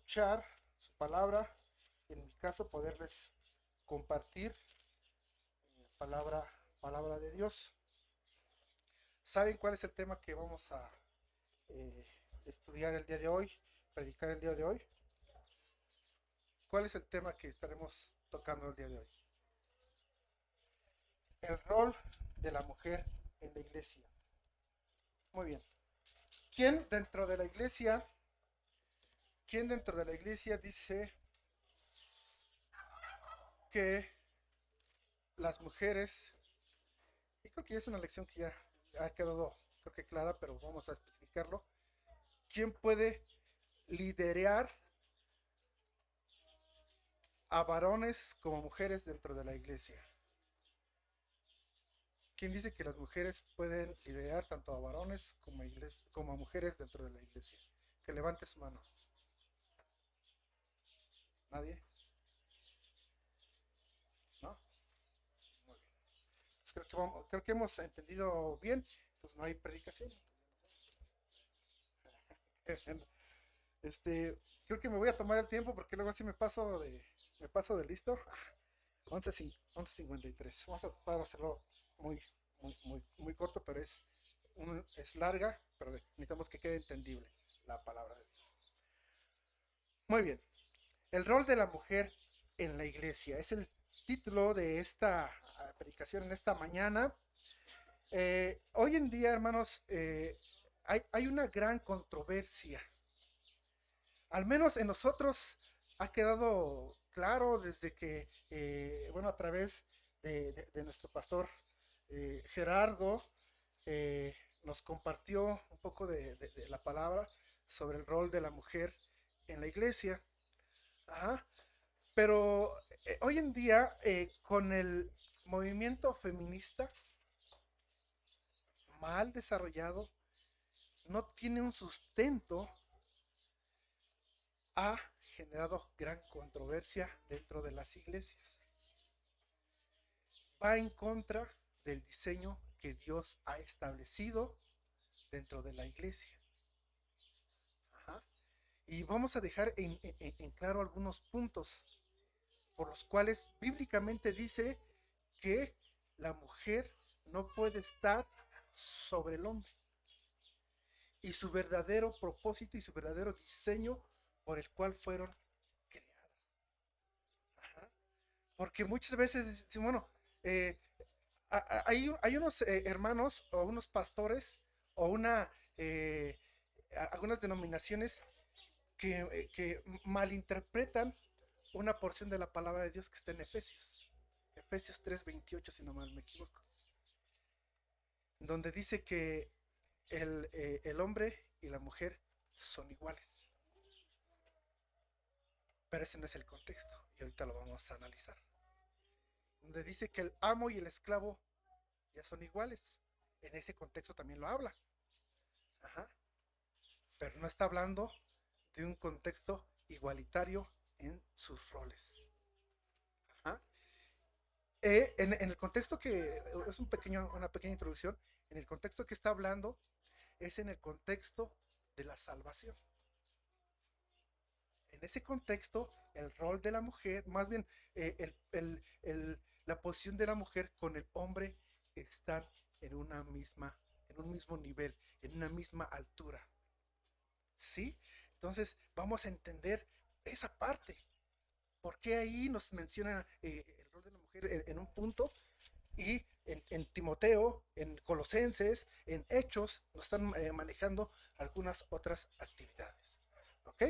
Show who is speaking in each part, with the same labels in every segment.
Speaker 1: escuchar su palabra, en mi caso poderles compartir palabra, palabra de Dios. ¿Saben cuál es el tema que vamos a eh, estudiar el día de hoy, predicar el día de hoy? ¿Cuál es el tema que estaremos tocando el día de hoy? El rol de la mujer en la iglesia. Muy bien. ¿Quién dentro de la iglesia, quién dentro de la iglesia dice que las mujeres, y creo que es una lección que ya ha quedado, creo que clara, pero vamos a especificarlo, quién puede liderar a varones como mujeres dentro de la iglesia? ¿Quién dice que las mujeres pueden liderar tanto a varones como como a mujeres dentro de la iglesia? Que levante su mano. ¿Nadie? ¿No? Muy bien. Pues creo que hemos entendido bien, pues no hay predicación. Este, creo que me voy a tomar el tiempo porque luego así me paso de listo. 11:53. Vamos a tratar de hacerlo muy, muy corto, pero es larga, pero necesitamos que quede entendible la palabra de Dios. Muy bien. El rol de la mujer en la iglesia es el título de esta predicación en esta mañana. Hoy en día, hermanos, hay una gran controversia. Al menos en nosotros ha quedado claro desde que, bueno, a través de nuestro pastor Gerardo, nos compartió un poco de la palabra sobre el rol de la mujer en la iglesia. Ajá. Pero hoy en día, con el movimiento feminista mal desarrollado, no tiene un sustento, ha generado gran controversia dentro de las iglesias. Va en contra del diseño que Dios ha establecido dentro de la iglesia. Ajá. Y vamos a dejar en claro algunos puntos por los cuales bíblicamente dice que la mujer no puede estar sobre el hombre y su verdadero propósito y su verdadero diseño por el cual fueron creadas. Ajá. Porque muchas veces dicen, bueno, eh, hay unos hermanos o unos pastores o algunas denominaciones que malinterpretan una porción de la palabra de Dios que está en Efesios. Efesios 3:28, si no mal me equivoco. Donde dice que el hombre y la mujer son iguales. Pero ese no es el contexto y ahorita lo vamos a analizar. Donde dice que el amo y el esclavo ya son iguales. En ese contexto también lo habla. Ajá. Pero no está hablando de un contexto igualitario en sus roles. Ajá. En el contexto que es una pequeña introducción, en el contexto que está hablando es en el contexto de la salvación. En ese contexto, el rol de la mujer, más bien la posición de la mujer con el hombre están en un mismo nivel, en una misma altura. ¿Sí? Entonces vamos a entender esa parte. ¿Por qué ahí nos menciona el rol de la mujer en un punto? Y en Timoteo, en Colosenses, en Hechos, nos están manejando algunas otras actividades. ¿Ok?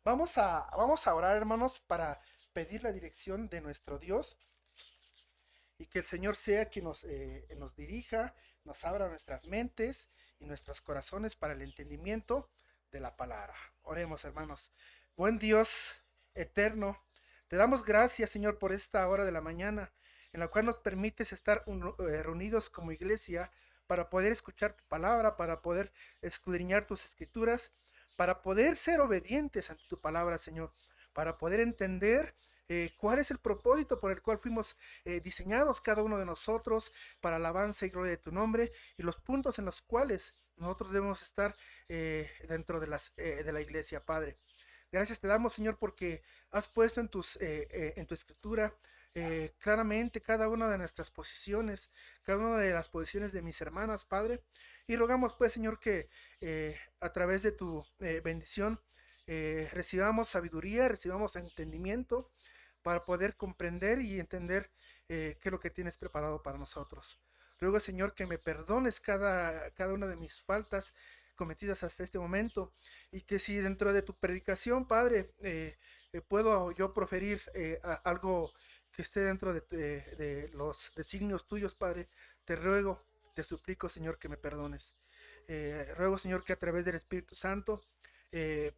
Speaker 1: Vamos a orar, hermanos, para pedir la dirección de nuestro Dios y que el Señor sea quien nos dirija, nos abra nuestras mentes y nuestros corazones para el entendimiento de la palabra. Oremos, hermanos. Buen Dios eterno, te damos gracias, Señor, por esta hora de la mañana en la cual nos permites estar reunidos como iglesia para poder escuchar tu palabra, para poder escudriñar tus escrituras, para poder ser obedientes ante tu palabra, Señor, para poder entender cuál es el propósito por el cual fuimos diseñados cada uno de nosotros para alabanza y gloria de tu nombre y los puntos en los cuales nosotros debemos estar dentro de la iglesia, Padre. Gracias te damos, Señor, porque has puesto en tu escritura claramente cada una de nuestras posiciones, cada una de las posiciones de mis hermanas, Padre. Y rogamos, pues, Señor, que a través de tu bendición recibamos sabiduría, recibamos entendimiento para poder comprender y entender qué es lo que tienes preparado para nosotros. Ruego, Señor, que me perdones cada una de mis faltas cometidas hasta este momento, y que si dentro de tu predicación, Padre, puedo yo proferir algo que esté dentro de los designios tuyos, Padre, te ruego, te suplico, Señor, que me perdones. Ruego, Señor, que a través del Espíritu Santo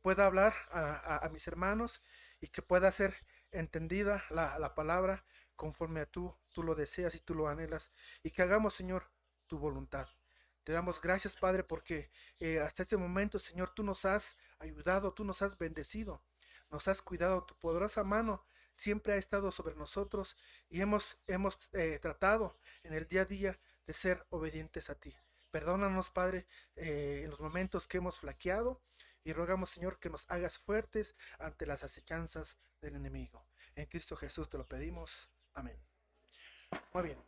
Speaker 1: pueda hablar a mis hermanos, y que pueda ser entendida la palabra conforme a tú lo deseas y tú lo anhelas, y que hagamos, Señor, tu voluntad. Te damos gracias, Padre, porque hasta este momento, Señor, tú nos has ayudado, tú nos has bendecido, nos has cuidado, tu poderosa mano siempre ha estado sobre nosotros, y hemos tratado en el día a día de ser obedientes a ti. Perdónanos, Padre, en los momentos que hemos flaqueado, y rogamos, Señor, que nos hagas fuertes ante las acechanzas del enemigo. En Cristo Jesús te lo pedimos. Amén. Muy bien.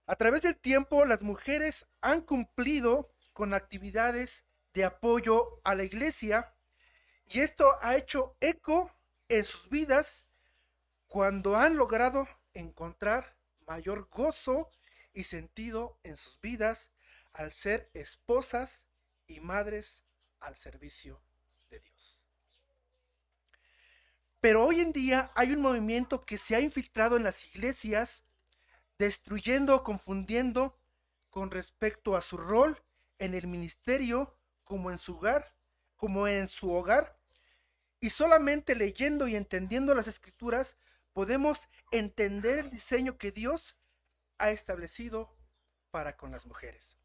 Speaker 1: A través del tiempo, las mujeres han cumplido con actividades de apoyo a la iglesia, y esto ha hecho eco en sus vidas cuando han logrado encontrar mayor gozo y sentido en sus vidas al ser esposas y madres al servicio de Dios. Pero hoy en día hay un movimiento que se ha infiltrado en las iglesias, destruyendo o confundiendo con respecto a su rol en el ministerio como en su hogar, y solamente leyendo y entendiendo las escrituras podemos entender el diseño que Dios ha establecido para con las mujeres.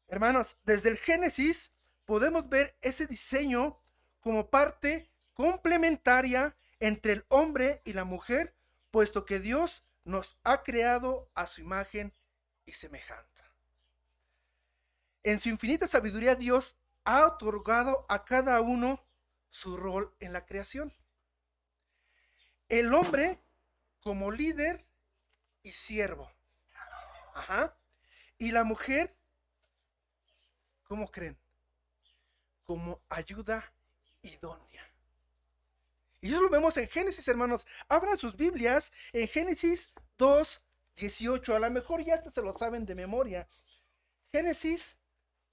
Speaker 1: Hermanos, desde el Génesis podemos ver ese diseño como parte complementaria entre el hombre y la mujer, puesto que Dios nos ha creado a su imagen y semejanza. En su infinita sabiduría, Dios ha otorgado a cada uno su rol en la creación. El hombre como líder y siervo. Y la mujer, ¿cómo creen? Como ayuda idónea. Y eso lo vemos en Génesis, hermanos. Abran sus Biblias en Génesis 2:18. A lo mejor ya hasta se lo saben de memoria. Génesis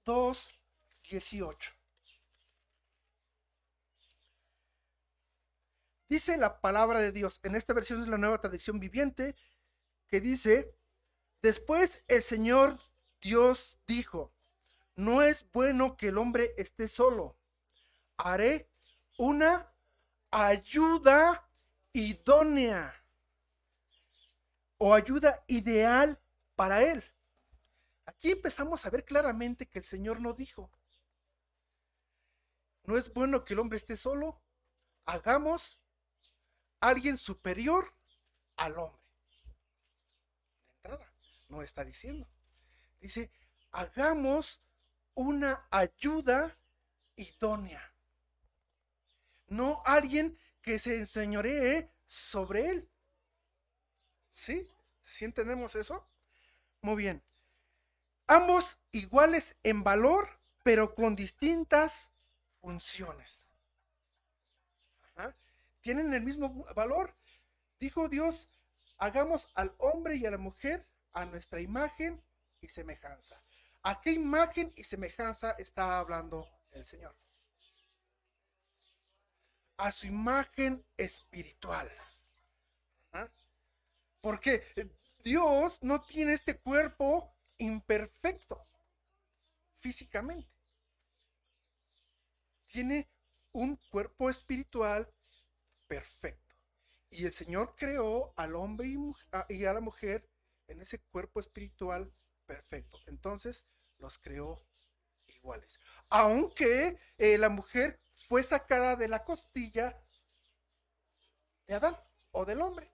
Speaker 1: 2:18. Dice la palabra de Dios, en esta versión es la Nueva Traducción Viviente, que dice: después el Señor Dios dijo, no es bueno que el hombre esté solo. Haré una ayuda idónea o ayuda ideal para él. Aquí empezamos a ver claramente que el Señor no dijo, no es bueno que el hombre esté solo, hagamos alguien superior al hombre. De entrada, no está diciendo. Dice, hagamos una ayuda idónea. No alguien que se enseñoree sobre él. ¿Sí? ¿Sí entendemos eso? Muy bien. Ambos iguales en valor, pero con distintas funciones. ¿Tienen el mismo valor? Dijo Dios, hagamos al hombre y a la mujer a nuestra imagen y semejanza. ¿A qué imagen y semejanza está hablando el Señor? A su imagen espiritual. Porque Dios no tiene este cuerpo imperfecto físicamente. Tiene un cuerpo espiritual perfecto. Y el Señor creó al hombre y a la mujer en ese cuerpo espiritual perfecto. Entonces los creó iguales. Aunque la mujer fue sacada de la costilla de Adán o del hombre.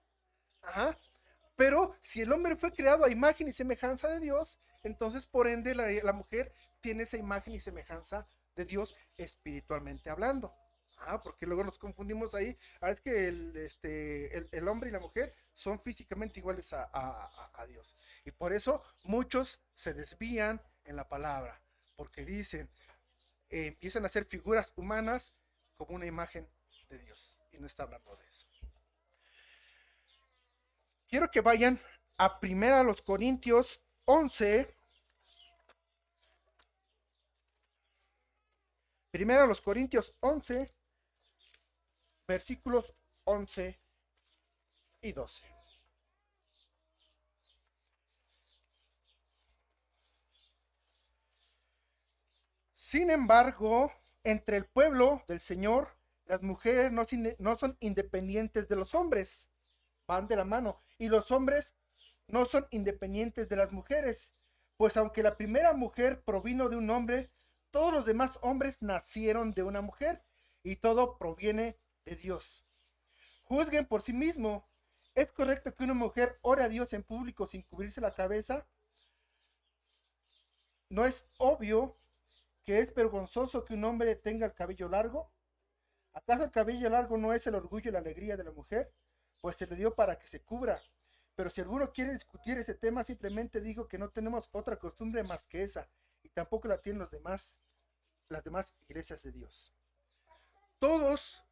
Speaker 1: Pero si el hombre fue creado a imagen y semejanza de Dios, entonces por ende la mujer tiene esa imagen y semejanza de Dios espiritualmente hablando. Porque luego nos confundimos ahí. Es que el hombre y la mujer son físicamente iguales a Dios. Y por eso muchos se desvían en la palabra, porque dicen, empiezan a hacer figuras humanas como una imagen de Dios. Y no está hablando de eso. Quiero que vayan a 1 Corintios 11. Primera Corintios 11, versículos 11 y 12. Sin embargo, entre el pueblo del Señor, las mujeres no son independientes de los hombres, van de la mano, y los hombres no son independientes de las mujeres, pues aunque la primera mujer provino de un hombre, todos los demás hombres nacieron de una mujer, y todo proviene de Dios. Juzguen por sí mismos. ¿Es correcto que una mujer ore a Dios en público sin cubrirse la cabeza? ¿No es obvio que es vergonzoso que un hombre tenga el cabello largo? ¿Acaso el cabello largo no es el orgullo y la alegría de la mujer? Pues se le dio para que se cubra. Pero si alguno quiere discutir ese tema, simplemente digo que no tenemos otra costumbre más que esa, y tampoco la tienen las demás iglesias de Dios. Todos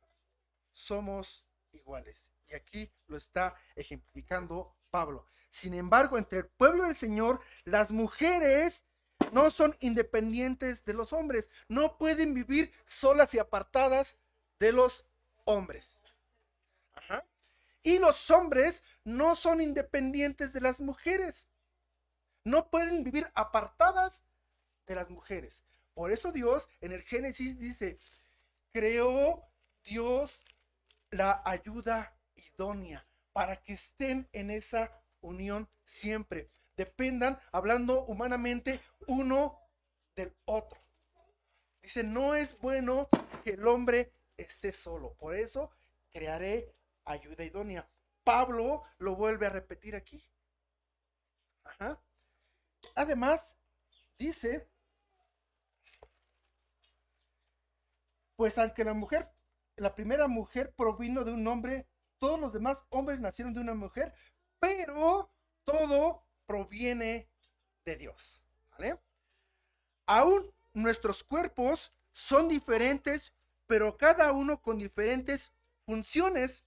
Speaker 1: somos iguales. Y aquí lo está ejemplificando Pablo. Sin embargo, entre el pueblo del Señor, las mujeres no son independientes de los hombres. No pueden vivir solas y apartadas de los hombres. Ajá. Y los hombres no son independientes de las mujeres. No pueden vivir apartadas de las mujeres. Por eso Dios en el Génesis dice, creó Dios la ayuda idónea para que estén en esa unión siempre. Dependan, hablando humanamente, uno del otro. Dice, no es bueno que el hombre esté solo. Por eso crearé ayuda idónea. Pablo lo vuelve a repetir aquí. Ajá. Además, dice, pues aunque la primera mujer provino de un hombre, todos los demás hombres nacieron de una mujer, pero todo proviene de Dios. ¿Vale? Aún nuestros cuerpos son diferentes, pero cada uno con diferentes funciones,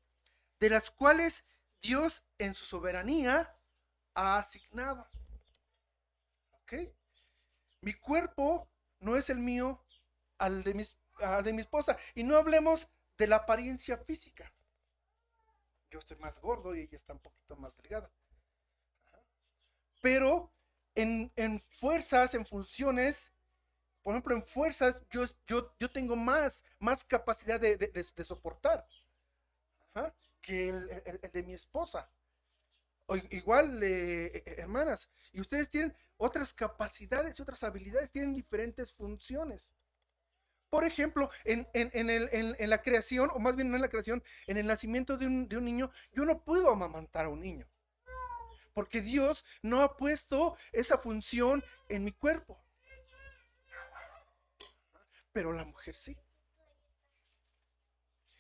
Speaker 1: de las cuales Dios en su soberanía ha asignado. ¿Ok? Mi cuerpo no es el mío al de mi esposa. Y no hablemos de la apariencia física. Yo estoy más gordo y ella está un poquito más delgada. Pero en fuerzas, en funciones, por ejemplo, en fuerzas, yo tengo más capacidad de soportar. Ajá, que el de mi esposa. O igual, hermanas, y ustedes tienen otras capacidades, otras habilidades, tienen diferentes funciones. Por ejemplo, en la creación, o más bien no en la creación, en el nacimiento de un niño, yo no puedo amamantar a un niño, porque Dios no ha puesto esa función en mi cuerpo, pero la mujer sí.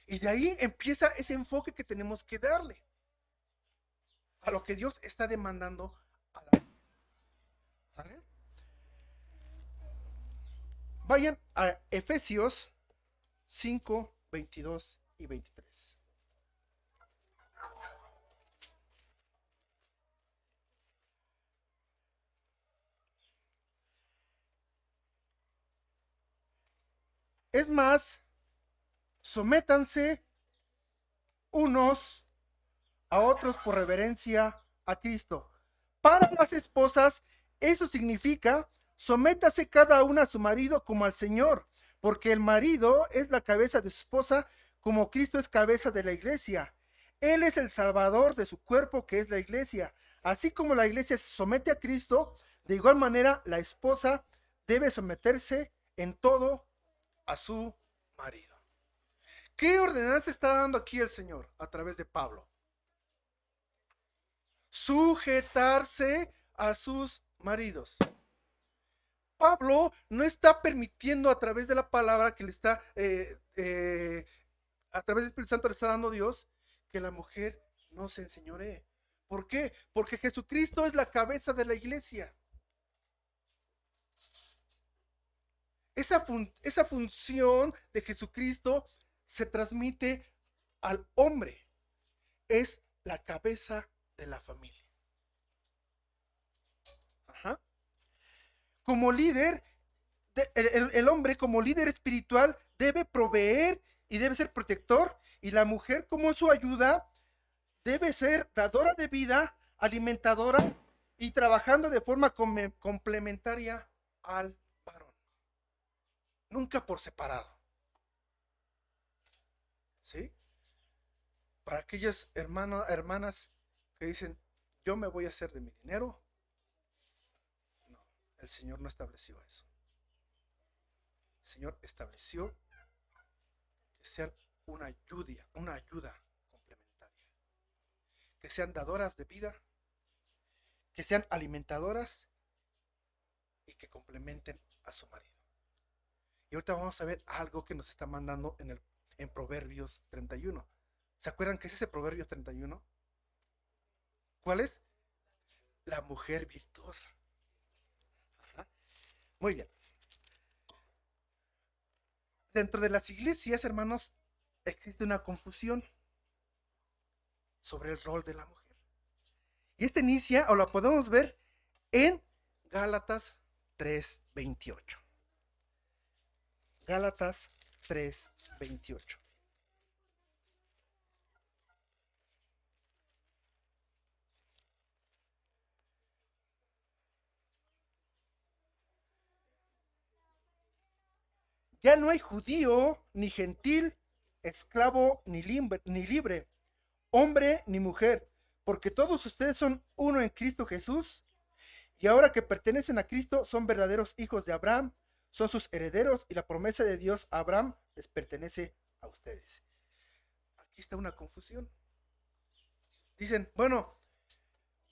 Speaker 1: Y de ahí empieza ese enfoque que tenemos que darle a lo que Dios está demandando a la mujer. ¿Sale? Vayan a Efesios 5, 22 y 23. Es más, sométanse unos a otros por reverencia a Cristo. Para las esposas, eso significa, sométase cada una a su marido como al Señor, porque el marido es la cabeza de su esposa, como Cristo es cabeza de la iglesia. Él es el salvador de su cuerpo, que es la iglesia. Así como la iglesia se somete a Cristo, de igual manera la esposa debe someterse en todo a su marido. ¿Qué ordenanza está dando aquí el Señor a través de Pablo? Sujetarse a sus maridos. Pablo no está permitiendo a través de la palabra que le está, a través del Espíritu Santo le está dando Dios, que la mujer no se enseñoree. ¿Por qué? Porque Jesucristo es la cabeza de la iglesia. Esa función de Jesucristo se transmite al hombre. Es la cabeza de la familia. Ajá. Como líder, el hombre como líder espiritual debe proveer y debe ser protector, y la mujer como su ayuda debe ser dadora de vida, alimentadora y trabajando de forma complementaria al varón. Nunca por separado. ¿Sí? Para aquellas hermanas que dicen, yo me voy a hacer de mi dinero. No, el Señor no estableció eso. El Señor estableció que sean una ayuda complementaria. Que sean dadoras de vida, que sean alimentadoras y que complementen a su marido. Y ahorita vamos a ver algo que nos está mandando en Proverbios 31. ¿Se acuerdan qué es ese Proverbios 31? ¿Cuál es? La mujer virtuosa. Ajá. Muy bien. Dentro de las iglesias, hermanos, existe una confusión sobre el rol de la mujer. Y esta inicia, o la podemos ver en Gálatas 3:28. Gálatas 3:28. Ya no hay judío, ni gentil, esclavo, ni libre, hombre, ni mujer, porque todos ustedes son uno en Cristo Jesús. Y ahora que pertenecen a Cristo, son verdaderos hijos de Abraham, son sus herederos, y la promesa de Dios a Abraham les pertenece a ustedes. Aquí está una confusión. Dicen, bueno,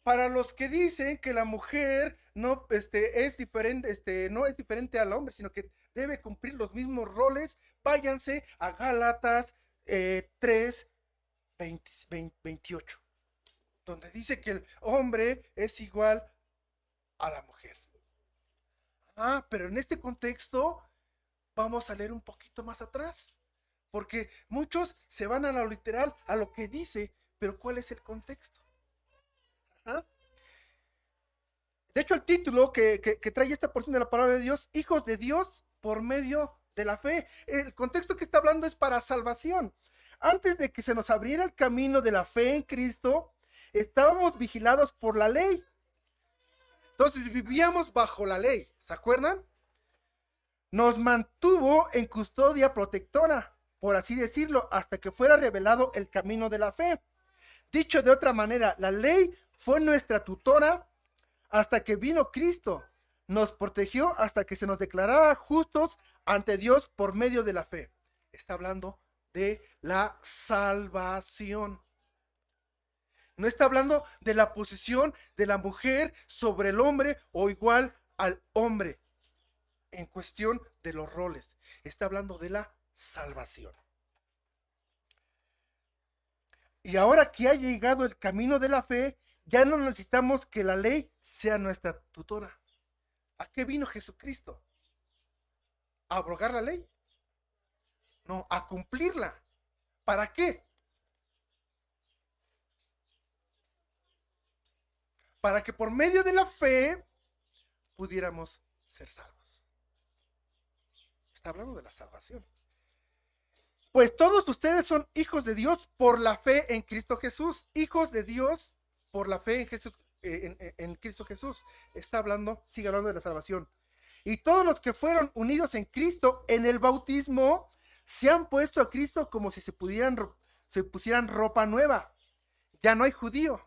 Speaker 1: para los que dicen que la mujer no es diferente, no es diferente al hombre, sino que debe cumplir los mismos roles, váyanse a Gálatas 3, 28, donde dice que el hombre es igual a la mujer. Ah, pero en este contexto vamos a leer un poquito más atrás, porque muchos se van a lo literal, a lo que dice, pero ¿cuál es el contexto? Ajá. De hecho, el título que trae esta porción de la palabra de Dios, hijos de Dios por medio de la fe. El contexto que está hablando es para salvación. Antes de que se nos abriera el camino de la fe en Cristo, estábamos vigilados por la ley. Entonces vivíamos bajo la ley, ¿se acuerdan? Nos mantuvo en custodia protectora, por así decirlo, hasta que fuera revelado el camino de la fe. Dicho de otra manera, la ley fue nuestra tutora hasta que vino Cristo. Nos protegió hasta que se nos declarara justos ante Dios por medio de la fe. Está hablando de la salvación. No está hablando de la posición de la mujer sobre el hombre o igual al hombre en cuestión de los roles. Está hablando de la salvación. Y ahora que ha llegado el camino de la fe, ya no necesitamos que la ley sea nuestra tutora. ¿A qué vino Jesucristo? ¿A abrogar la ley? No, a cumplirla. ¿Para qué? Para que por medio de la fe pudiéramos ser salvos. Está hablando de la salvación. Pues todos ustedes son hijos de Dios por la fe en Cristo Jesús. Hijos de Dios por la fe en Cristo Jesús. Está hablando, sigue hablando de la salvación. Y todos los que fueron unidos en Cristo en el bautismo se han puesto a Cristo como si se pusieran ropa nueva. Ya no hay judío,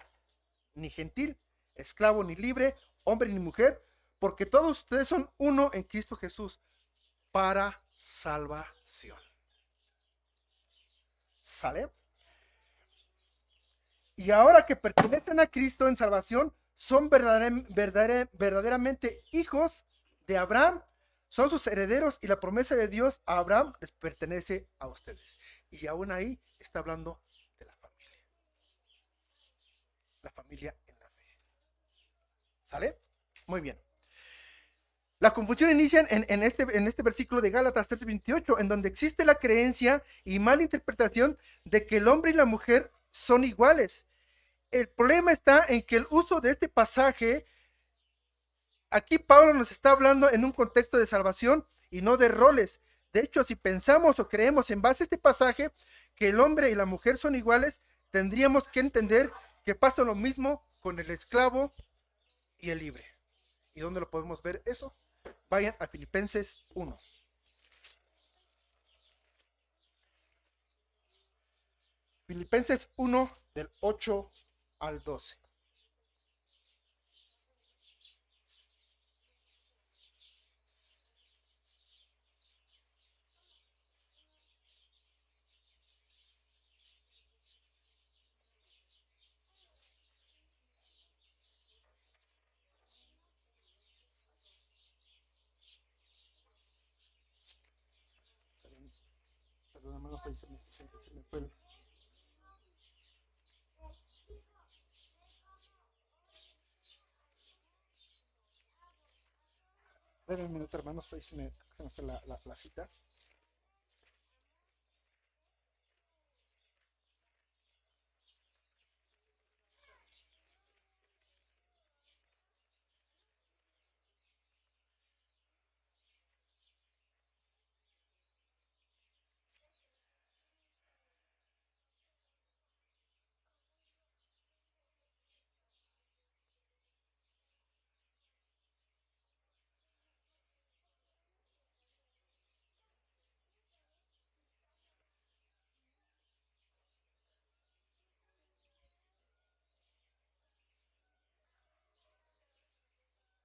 Speaker 1: ni gentil, esclavo ni libre, hombre ni mujer, porque todos ustedes son uno en Cristo Jesús para salvación. ¿Sale? Y ahora que pertenecen a Cristo en salvación, son verdaderamente hijos de Abraham, son sus herederos y la promesa de Dios a Abraham les pertenece a ustedes. Y aún ahí está hablando de la familia en la fe. ¿Sale? Muy bien. La confusión inicia en este versículo de Gálatas 3:28, en donde existe la creencia y mala interpretación de que el hombre y la mujer son iguales. El problema está en que el uso de este pasaje, aquí Pablo nos está hablando en un contexto de salvación y no de roles. De hecho, si pensamos o creemos en base a este pasaje que el hombre y la mujer son iguales, tendríamos que entender que pasa lo mismo con el esclavo y el libre. ¿Y dónde lo podemos ver eso? Vayan a Filipenses 1. Filipenses 1 del 8 al 12. Perdón, hermanos, ahí se me fue. Dame un minuto, hermanos, ahí se me fue la cita.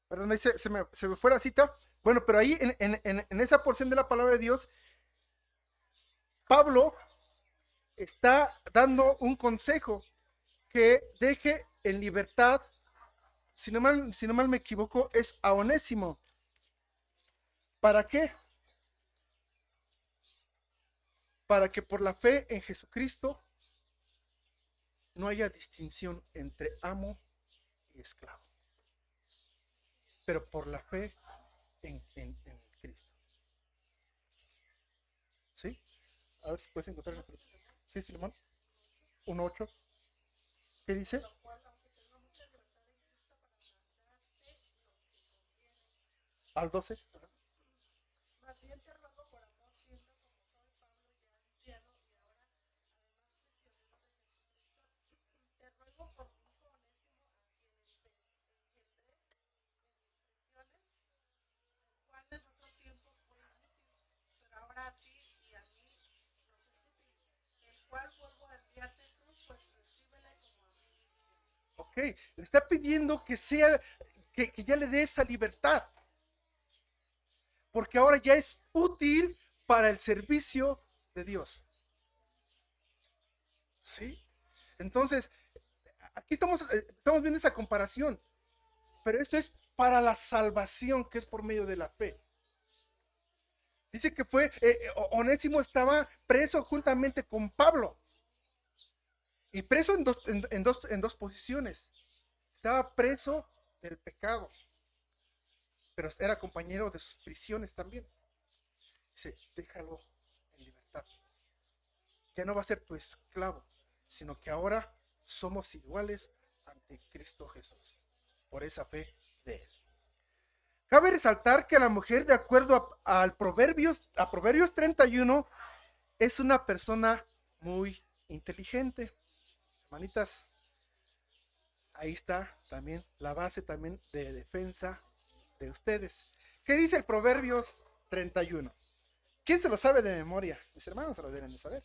Speaker 1: Perdón, ahí se me fue la cita. Bueno, pero ahí en esa porción de la palabra de Dios, Pablo está dando un consejo que deje en libertad, si no mal me equivoco, es a Onésimo. ¿Para qué? Para que por la fe en Jesucristo no haya distinción entre amo y esclavo, pero por la fe en Cristo. ¿Sí? A ver si puedes encontrar. ¿Sí, Filemón? 1:8. ¿Qué dice? Al 12. Ok, le está pidiendo que ya le dé esa libertad, porque ahora ya es útil para el servicio de Dios. ¿Sí? Entonces, aquí estamos viendo esa comparación, pero esto es para la salvación que es por medio de la fe. Dice que Onésimo estaba preso juntamente con Pablo, y preso en dos posiciones. Estaba preso del pecado, pero era compañero de sus prisiones también. Dice, déjalo en libertad. Ya no va a ser tu esclavo, sino que ahora somos iguales ante Cristo Jesús, por esa fe de él. Cabe resaltar que la mujer, de acuerdo a Proverbios 31, es una persona muy inteligente. Hermanitas, ahí está también la base también de defensa de ustedes. ¿Qué dice el Proverbios 31? ¿Quién se lo sabe de memoria? Mis hermanos se lo deben de saber.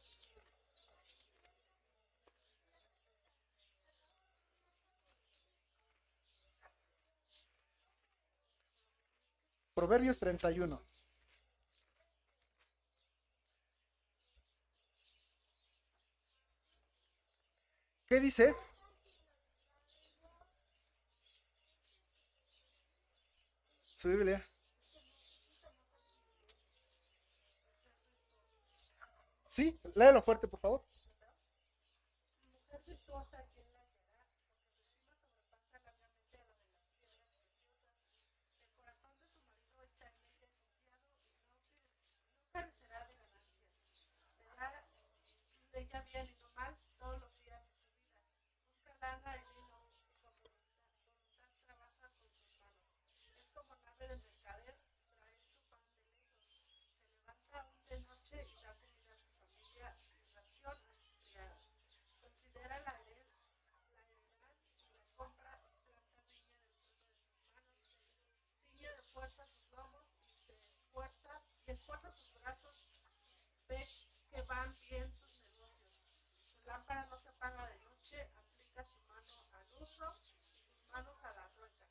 Speaker 1: Proverbios 31. ¿Qué dice? Su Biblia. Sí, léelo fuerte, por favor.
Speaker 2: Mujer virtuosa, ¿quién la hallará? Porque su estima sobrepasa largamente a la de las piedras preciosas. El corazón de su marido está en ella confiado y no carecerá de ganancias. Verá ella bien y no mal todos los días de su vida. Busca lana y lino y con voluntad trabaja con sus manos. Es como nave de mercader, trae su pan de lejos. Se levanta aún de noche y da comida a su familia y ración a sus criadas. Considera la heredad y la compra y planta viña del fruto de sus manos. Ciñe de fuerza sus lomos y esfuerza sus brazos. Ve que van bien sus negocios. Su lámpara no se apaga de noche, aplica su mano al uso y sus manos a la rueca.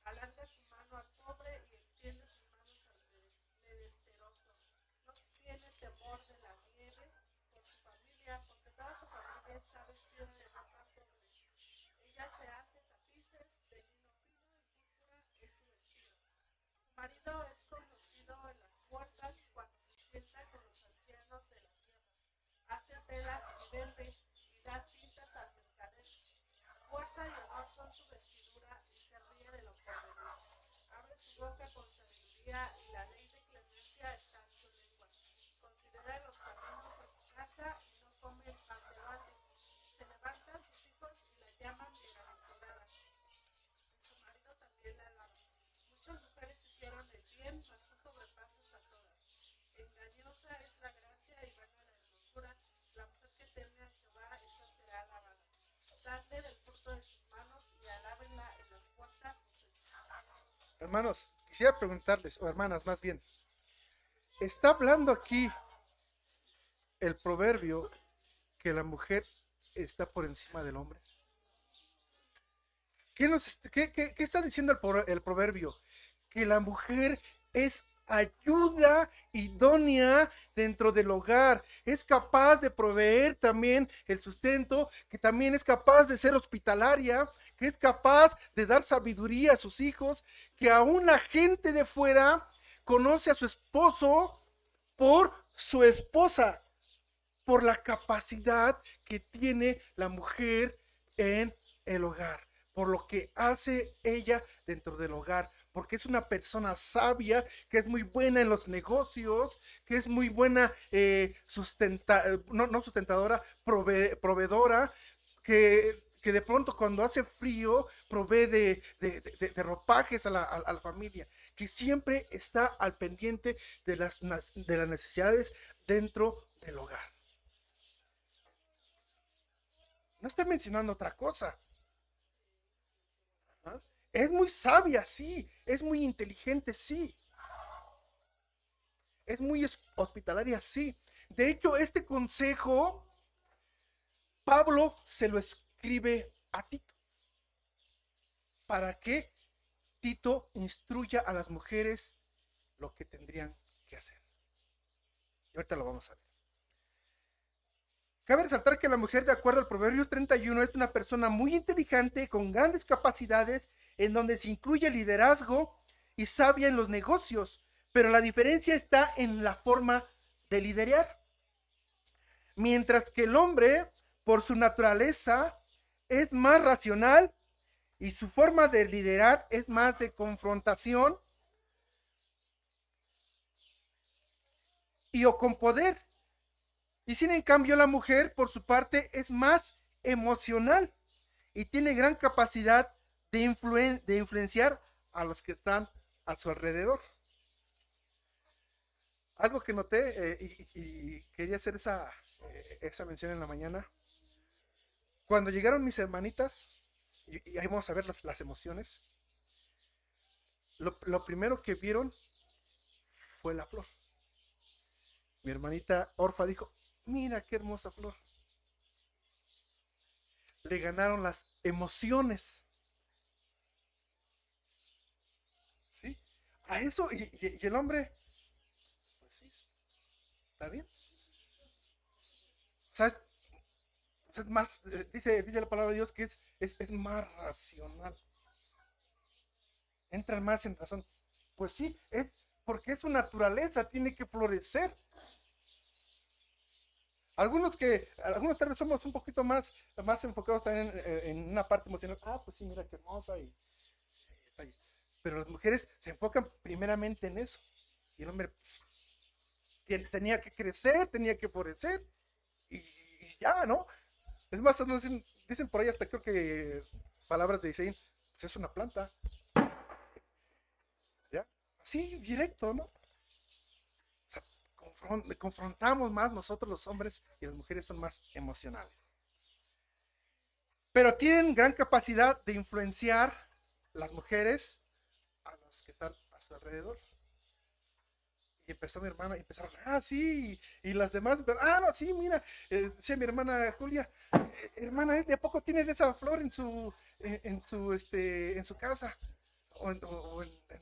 Speaker 2: Alarga su mano al pobre y extiende sus manos al menesteroso. No tiene temor de la nieve por su familia, porque toda su familia está vestida de ropas dobles. Ella se hace tapices de lino fino y púrpura es su vestido. Su marido es conocido en las puertas cuando se sienta con los ancianos de la tierra. Hace telas y vende y da cintas al mercader. Fuerza y honor son su vestidura y se ríe de lo porvenir. Abre su boca con sabiduría y la ley de clemencia está en su lengua. Considera los caminos de su casa y no come el pan de balde. Se levantan sus hijos y la llaman bienaventurada. Y su marido también la alaba. Muchas mujeres hicieron el bien, mas tú sobrepasas a todas. Engañosa es la gracia y vana la hermosura. La mujer que teme a Jehová, esa será alabada. Dadle del fruto de sus manos y alábenla en las puertas sus hechos.
Speaker 1: Hermanos, quisiera preguntarles, o hermanas más bien, ¿está hablando aquí el proverbio que la mujer está por encima del hombre? ¿Qué está diciendo el proverbio? Que la mujer es ayuda idónea dentro del hogar, es capaz de proveer también el sustento, que también es capaz de ser hospitalaria, que es capaz de dar sabiduría a sus hijos, que aún la gente de fuera conoce a su esposo por su esposa, por la capacidad que tiene la mujer en el hogar, por lo que hace ella dentro del hogar, porque es una persona sabia, que es muy buena en los negocios, que es muy buena no sustentadora, proveedora, que de pronto cuando hace frío provee de ropajes a la familia, que siempre está al pendiente de las necesidades dentro del hogar. No estoy mencionando otra cosa. ¿Ah? Es muy sabia, sí. Es muy inteligente, sí. Es muy hospitalaria, sí. De hecho, este consejo, Pablo se lo escribe a Tito. Para que Tito instruya a las mujeres lo que tendrían que hacer. Y ahorita lo vamos a ver. Cabe resaltar que la mujer, de acuerdo al Proverbio 31, es una persona muy inteligente, con grandes capacidades, en donde se incluye liderazgo y sabia en los negocios, pero la diferencia está en la forma de liderar. Mientras que el hombre, por su naturaleza, es más racional y su forma de liderar es más de confrontación y o con poder. Y sin en cambio la mujer, por su parte, es más emocional y tiene gran capacidad de influenciar a los que están a su alrededor. Algo que noté y quería hacer esa mención en la mañana. Cuando llegaron mis hermanitas, y ahí vamos a ver las emociones, lo primero que vieron fue la flor. Mi hermanita Orfa dijo, mira qué hermosa flor. Le ganaron las emociones. ¿Sí? A eso, y el hombre, pues sí, está bien. ¿Sabes? Es más, dice la palabra de Dios que es más racional. Entran más en razón. Pues sí, es porque es su naturaleza, tiene que florecer. Algunos tal vez somos un poquito más enfocados también en una parte emocional. Ah, pues sí, mira qué hermosa y detalle. Pero las mujeres se enfocan primeramente en eso. Y el hombre pues, tenía que crecer, tenía que florecer y ya, ¿no? Es más, no dicen por ahí hasta creo que palabras de Isaín, pues es una planta, ¿ya? Así, directo, ¿no? O sea, confrontamos más nosotros los hombres y las mujeres son más emocionales. Pero tienen gran capacidad de influenciar las mujeres a los que están a su alrededor. Y empezó mi hermana, y empezaron, ah, sí, y las demás, ah, no, sí, mira, decía mi hermana Julia, hermana, ¿de a poco tiene de esa flor en su casa? O en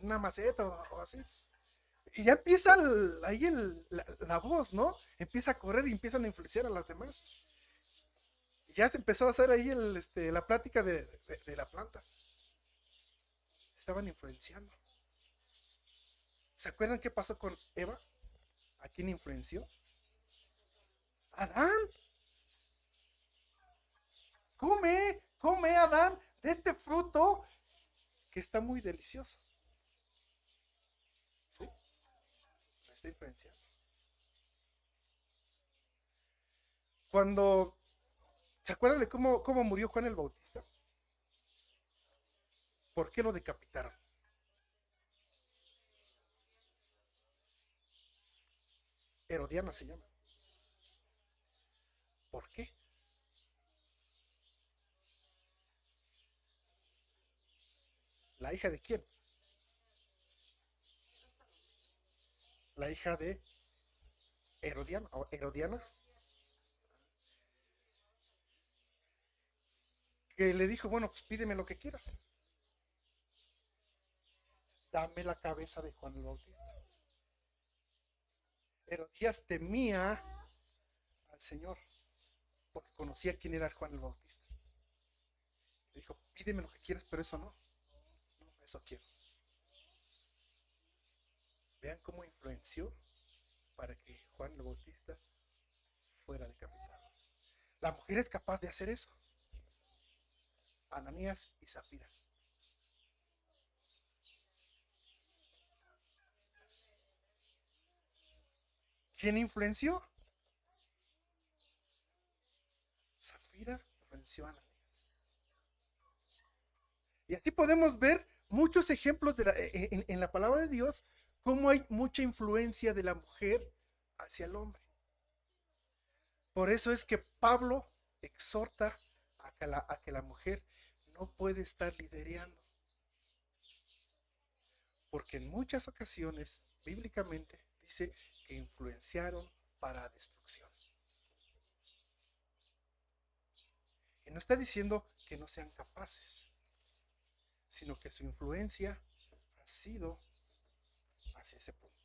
Speaker 1: una maceta o así. Y ya empieza la voz, ¿no? Empieza a correr y empiezan a influenciar a las demás. Y ya se empezó a hacer ahí la plática de la planta. Estaban influenciando. ¿Se acuerdan qué pasó con Eva? ¿A quién influenció? Adán. Come Adán de este fruto que está muy delicioso. ¿Sí? Me está influenciando. Cuando, ¿se acuerdan de cómo murió Juan el Bautista? ¿Por qué lo decapitaron? Herodiana se llama. ¿Por qué? ¿La hija de quién? La hija de Herodiana o Herodiana, que le dijo, bueno, pues pídeme lo que quieras. Dame la cabeza de Juan el Bautista. Herodías temía al Señor porque conocía quién era Juan el Bautista. Le dijo, pídeme lo que quieras, pero eso no. No, eso quiero. Vean cómo influenció para que Juan el Bautista fuera decapitado. La mujer es capaz de hacer eso. Ananías y Zafira. ¿Quién influenció? Zafira influenció a Ananías. Y así podemos ver muchos ejemplos en la palabra de Dios, cómo hay mucha influencia de la mujer hacia el hombre. Por eso es que Pablo exhorta a que la mujer no puede estar liderando. Porque en muchas ocasiones, bíblicamente, dice que influenciaron para destrucción. Y no está diciendo que no sean capaces, sino que su influencia ha sido hacia ese punto.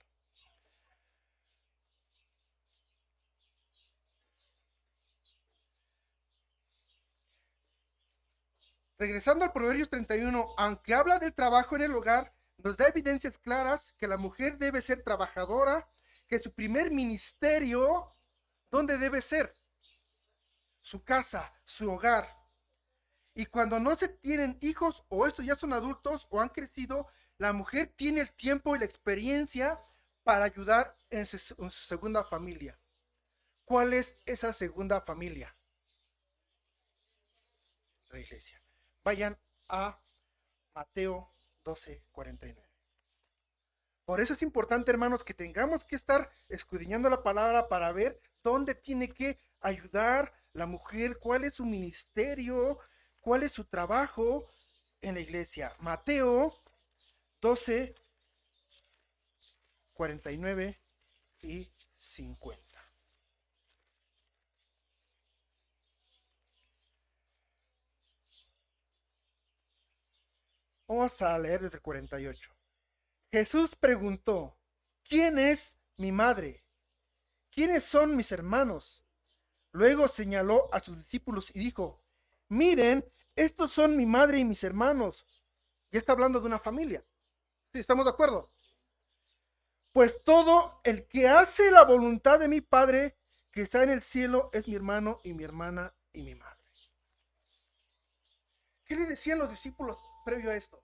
Speaker 1: Regresando al Proverbios 31, aunque habla del trabajo en el hogar, nos da evidencias claras que la mujer debe ser trabajadora, que su primer ministerio, ¿dónde debe ser? Su casa, su hogar. Y cuando no se tienen hijos o estos ya son adultos o han crecido, la mujer tiene el tiempo y la experiencia para ayudar en su segunda familia. ¿Cuál es esa segunda familia? La iglesia. Vayan a Mateo 12:49. Por eso es importante, hermanos, que tengamos que estar escudriñando la palabra para ver dónde tiene que ayudar la mujer, cuál es su ministerio, cuál es su trabajo en la iglesia. Mateo 12:49 y 50. Vamos a leer desde el 48. Jesús preguntó, ¿quién es mi madre? ¿Quiénes son mis hermanos? Luego señaló a sus discípulos y dijo, miren, estos son mi madre y mis hermanos. Ya está hablando de una familia. ¿Sí, estamos de acuerdo? Pues todo el que hace la voluntad de mi Padre que está en el cielo es mi hermano y mi hermana y mi madre. ¿Qué le decían los discípulos previo a esto?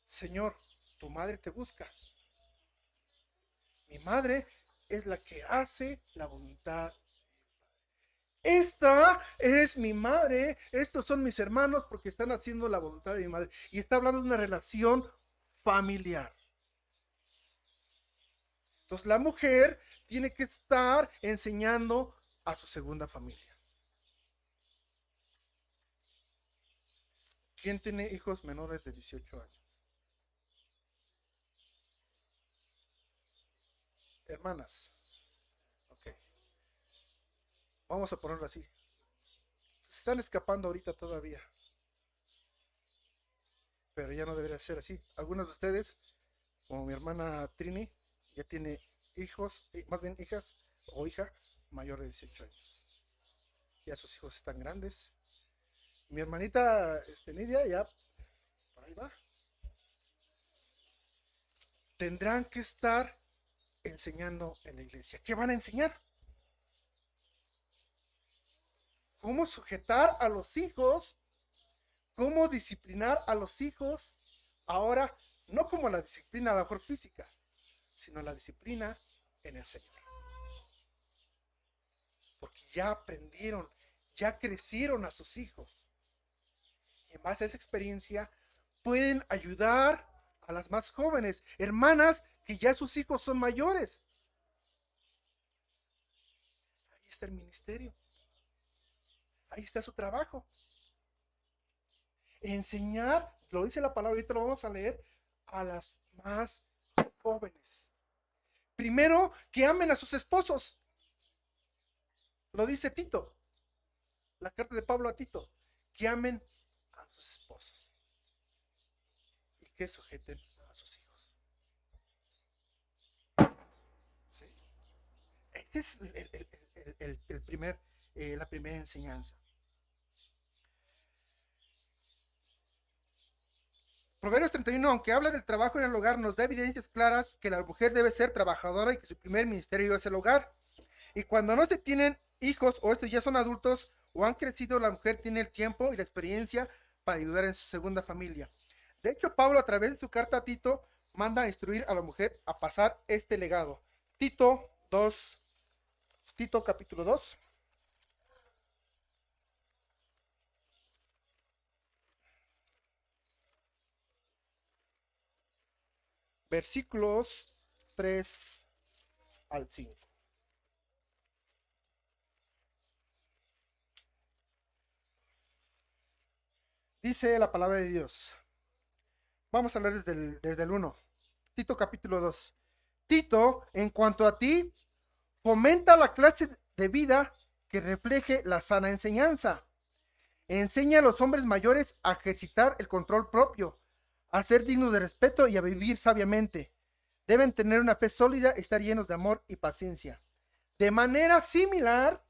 Speaker 1: Señor, tu madre te busca. Mi madre es la que hace la voluntad. Esta es mi madre, estos son mis hermanos porque están haciendo la voluntad de mi madre. Y está hablando de una relación familiar. Entonces la mujer tiene que estar enseñando a su segunda familia. ¿Quién tiene hijos menores de 18 años? Hermanas. Ok. Vamos a ponerlo así. Se están escapando ahorita todavía. Pero ya no debería ser así. Algunos de ustedes, como mi hermana Trini, ya tiene hijos, más bien hijas o hija mayor de 18 años. Ya sus hijos están grandes. Mi hermanita Nidia ya por ahí va. Tendrán que estar enseñando en la iglesia. ¿Qué van a enseñar? ¿Cómo sujetar a los hijos? ¿Cómo disciplinar a los hijos? Ahora, no como la disciplina a lo mejor física, sino la disciplina en el Señor. Porque ya aprendieron, ya crecieron a sus hijos. En base a esa experiencia, pueden ayudar a las más jóvenes, hermanas que ya sus hijos son mayores. Ahí está el ministerio. Ahí está su trabajo. Enseñar, lo dice la palabra, ahorita lo vamos a leer, a las más jóvenes. Primero, que amen a sus esposos. Lo dice Tito. La carta de Pablo a Tito. Que amen a sus esposos. Y que sujeten a sus hijos. ¿Sí? Este es la primera enseñanza. Proverbios 31, aunque habla del trabajo en el hogar, nos da evidencias claras que la mujer debe ser trabajadora y que su primer ministerio es el hogar. Y cuando no se tienen hijos o estos ya son adultos o han crecido, la mujer tiene el tiempo y la experiencia para ayudar en su segunda familia. De hecho, Pablo, a través de su carta a Tito, manda a instruir a la mujer a pasar este legado. Tito capítulo 2. Versículos 3 al 5. Dice la palabra de Dios. Vamos a leer desde el 1. Tito capítulo 2. Tito, en cuanto a ti, fomenta la clase de vida que refleje la sana enseñanza. Enseña a los hombres mayores a ejercitar el control propio, a ser dignos de respeto y a vivir sabiamente. Deben tener una fe sólida, estar llenos de amor y paciencia. De manera similar,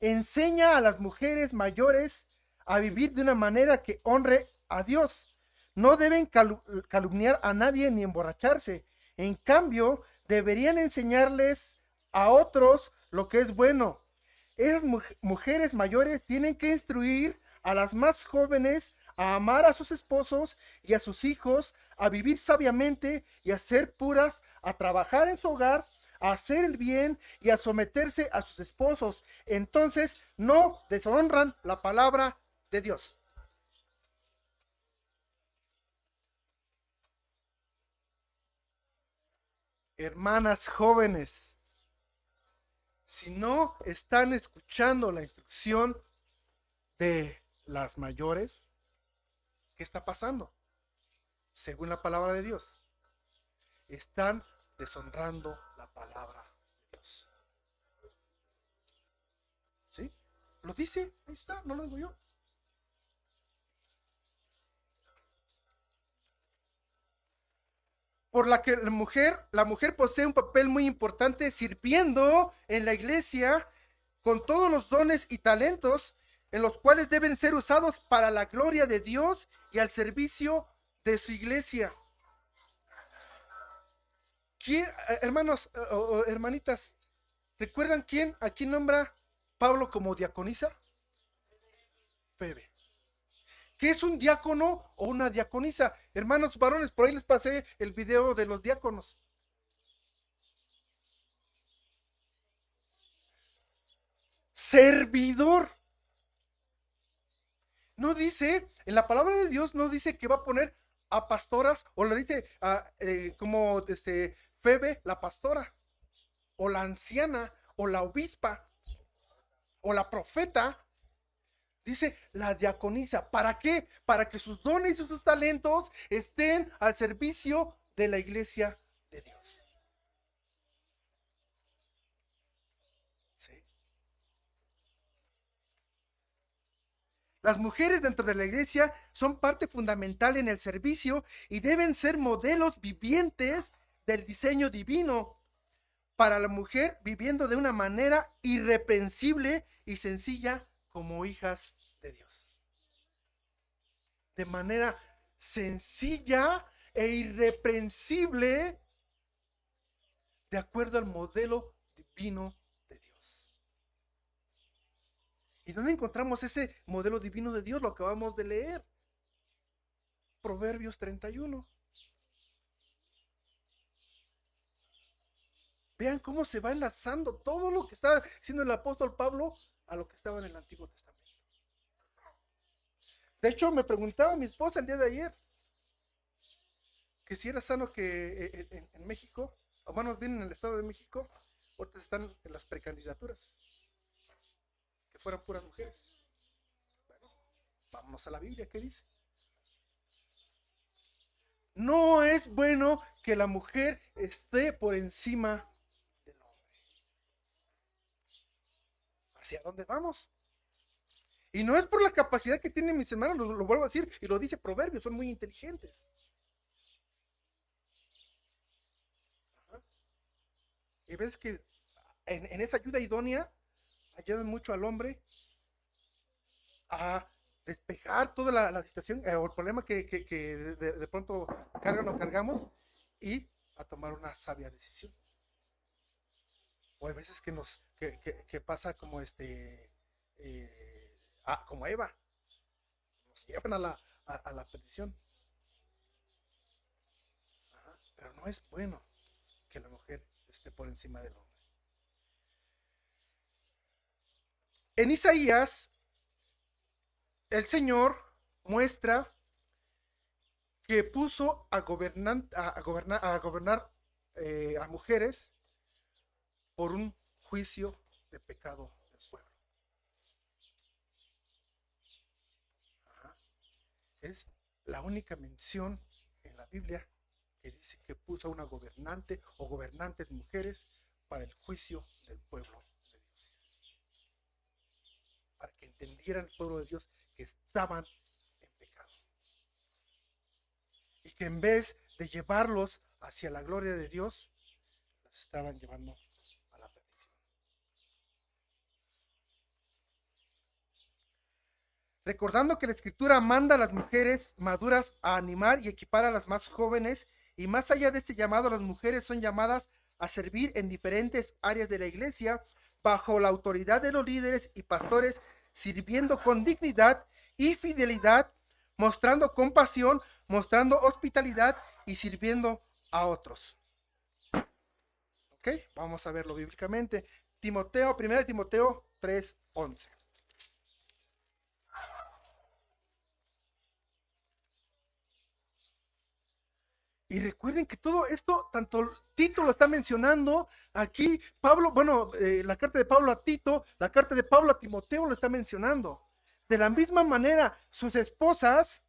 Speaker 1: enseña a las mujeres mayores a vivir de una manera que honre a Dios. No deben calumniar a nadie ni emborracharse. En cambio, deberían enseñarles a otros lo que es bueno. Esas mujeres mayores tienen que instruir a las más jóvenes a amar a sus esposos y a sus hijos, a vivir sabiamente y a ser puras, a trabajar en su hogar, a hacer el bien y a someterse a sus esposos. Entonces no deshonran la palabra de Dios. Hermanas jóvenes, si no están escuchando la instrucción de las mayores, ¿qué está pasando? Según la palabra de Dios, están deshonrando la palabra de Dios. ¿Sí? Lo dice, ahí está, no lo digo yo. Por la que la mujer posee un papel muy importante sirviendo en la iglesia con todos los dones y talentos en los cuales deben ser usados para la gloria de Dios y al servicio de su iglesia. Hermanos o hermanitas, ¿Recuerdan a quién nombra Pablo como diaconisa? Febe. ¿Qué es un diácono o una diaconisa? Hermanos varones, por ahí les pasé el video de los diáconos. Servidor. No dice, en la palabra de Dios no dice que va a poner a pastoras, o le dice como Febe, la pastora, o la anciana, o la obispa, o la profeta. Dice la diaconisa. ¿Para qué? Para que sus dones y sus talentos estén al servicio de la iglesia de Dios. ¿Sí? Las mujeres dentro de la iglesia son parte fundamental en el servicio y deben ser modelos vivientes del diseño divino para la mujer, viviendo de una manera irreprensible y sencilla como hijas de Dios. De manera sencilla e irreprensible, de acuerdo al modelo divino de Dios. ¿Y dónde encontramos ese modelo divino de Dios? Lo acabamos de leer. Proverbios 31. Vean cómo se va enlazando todo lo que está haciendo el apóstol Pablo a lo que estaba en el Antiguo Testamento. De hecho, me preguntaba mi esposa el día de ayer que si era sano que en México, o más bien en el Estado de México, ahorita están en las precandidaturas, que fueran puras mujeres. Bueno, vámonos a la Biblia, ¿qué dice? No es bueno que la mujer esté por encima del hombre. ¿Hacia dónde vamos? Y no es por la capacidad que tienen mis hermanos, lo vuelvo a decir, y lo dice Proverbios, son muy inteligentes. Ajá. Y ves que en esa ayuda idónea ayudan mucho al hombre a despejar toda la situación o el problema que de pronto cargan o cargamos y a tomar una sabia decisión. O hay veces que pasa como como Eva, nos llevan a la perdición. Ajá. Pero no es bueno que la mujer esté por encima del hombre. En Isaías, el Señor muestra que puso a gobernar a mujeres por un juicio de pecado del pueblo. Ajá. Es la única mención en la Biblia que dice que puso a una gobernante o gobernantes mujeres para el juicio del pueblo de Dios. Para que entendieran el pueblo de Dios que estaban en pecado. Y que en vez de llevarlos hacia la gloria de Dios, los estaban llevando a la perdición. Recordando que la Escritura manda a las mujeres maduras a animar y equipar a las más jóvenes, y más allá de este llamado, las mujeres son llamadas a servir en diferentes áreas de la iglesia, bajo la autoridad de los líderes y pastores, sirviendo con dignidad y fidelidad, mostrando compasión, mostrando hospitalidad y sirviendo a otros. Ok, vamos a verlo bíblicamente. 1 Timoteo 3:11. Y recuerden que todo esto, tanto Tito lo está mencionando, aquí Pablo, la carta de Pablo a Tito, la carta de Pablo a Timoteo lo está mencionando. De la misma manera, sus esposas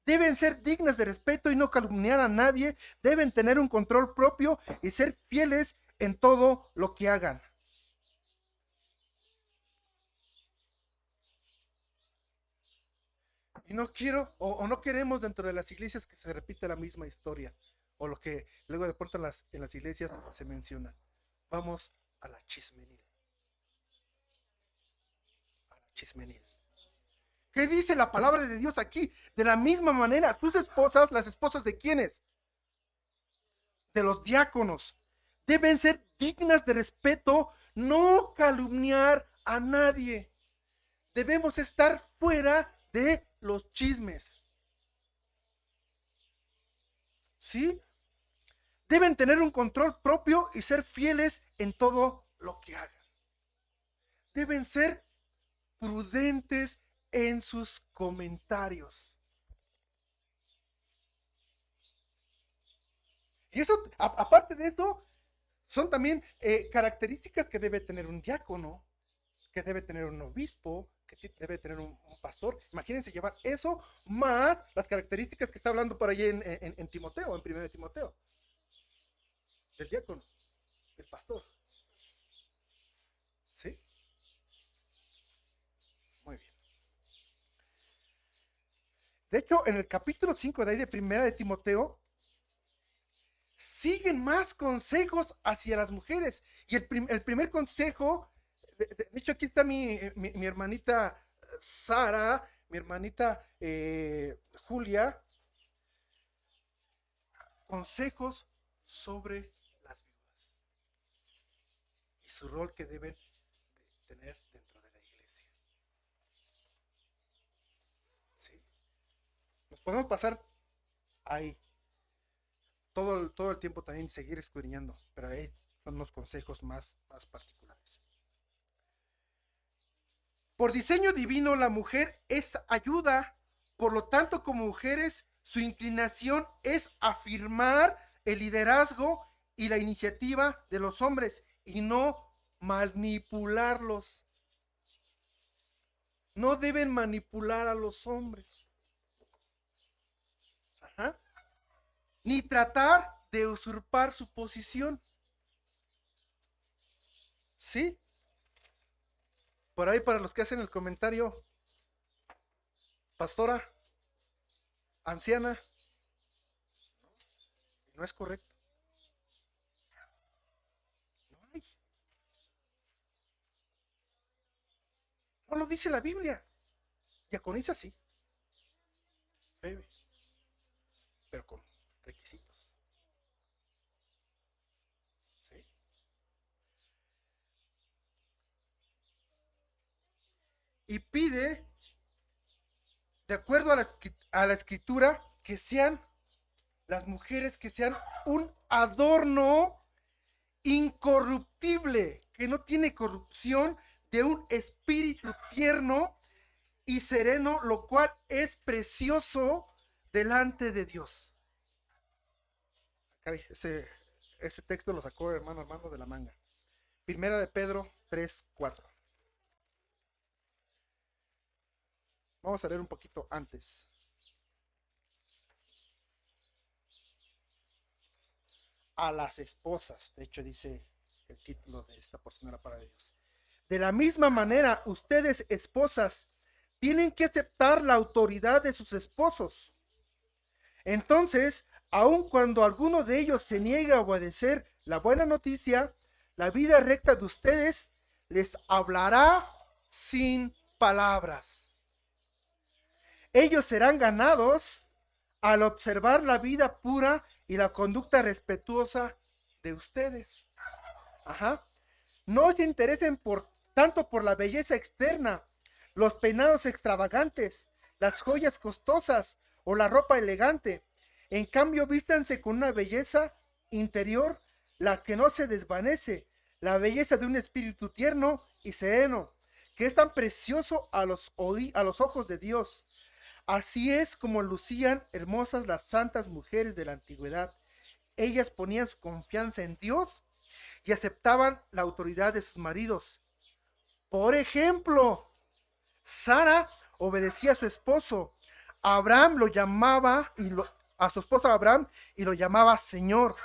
Speaker 1: deben ser dignas de respeto y no calumniar a nadie, deben tener un control propio y ser fieles en todo lo que hagan. Y no quiero o no queremos dentro de las iglesias que se repita la misma historia o lo que luego de pronto en las iglesias se menciona. Vamos a la chismenil. A la chismenil. ¿Qué dice la palabra de Dios aquí? De la misma manera, sus esposas, las esposas de quiénes? De los diáconos, Deben ser dignas de respeto, no calumniar a nadie. Debemos estar fuera de los chismes. ¿Sí? Deben tener un control propio y ser fieles en todo lo que hagan. Deben ser prudentes en sus comentarios. Y eso, aparte de eso, son también características que debe tener un diácono, que debe tener un obispo, que debe tener un pastor. Imagínense llevar eso más las características que está hablando por ahí en Timoteo, en 1 Timoteo. El diácono, el pastor. ¿Sí? Muy bien. De hecho, en el capítulo 5 de ahí de 1 Timoteo, siguen más consejos hacia las mujeres. Y el primer consejo, de hecho aquí está mi hermanita Sara, mi hermanita Julia, consejos sobre las viudas y su rol que deben tener dentro de la iglesia. ¿Sí? Nos podemos pasar ahí todo el tiempo también seguir escudriñando, pero ahí son los consejos más particulares. Por diseño divino, la mujer es ayuda, por lo tanto, como mujeres, su inclinación es afirmar el liderazgo y la iniciativa de los hombres y no manipularlos. No deben manipular a los hombres. Ajá. Ni tratar de usurpar su posición. ¿Sí? Por ahí para los que hacen el comentario, pastora, anciana, no es correcto. No hay. No lo dice la Biblia. Diaconisa sí, bebe, pero con requisitos. ¿Sí? Y pide, de acuerdo a la escritura, que sean las mujeres que sean un adorno incorruptible, que no tiene corrupción, de un espíritu tierno y sereno, lo cual es precioso delante de Dios. Caray, ese texto lo sacó hermano Armando de la manga. Primera de Pedro 3:4. Vamos a leer un poquito antes. A las esposas, de hecho dice el título de esta porción de la palabra de Dios. De la misma manera, ustedes, esposas, tienen que aceptar la autoridad de sus esposos. Entonces, aun cuando alguno de ellos se niega a obedecer la buena noticia, la vida recta de ustedes les hablará sin palabras. Ellos serán ganados al observar la vida pura y la conducta respetuosa de ustedes. Ajá. No se interesen tanto por la belleza externa, los peinados extravagantes, las joyas costosas o la ropa elegante. En cambio, vístanse con una belleza interior, la que no se desvanece, la belleza de un espíritu tierno y sereno, que es tan precioso a los ojos de Dios. Así es como lucían hermosas las santas mujeres de la antigüedad. Ellas ponían su confianza en Dios y aceptaban la autoridad de sus maridos. Por ejemplo, Sara obedecía a su esposo. Abraham lo llamaba a su esposo Abraham y lo llamaba Señor.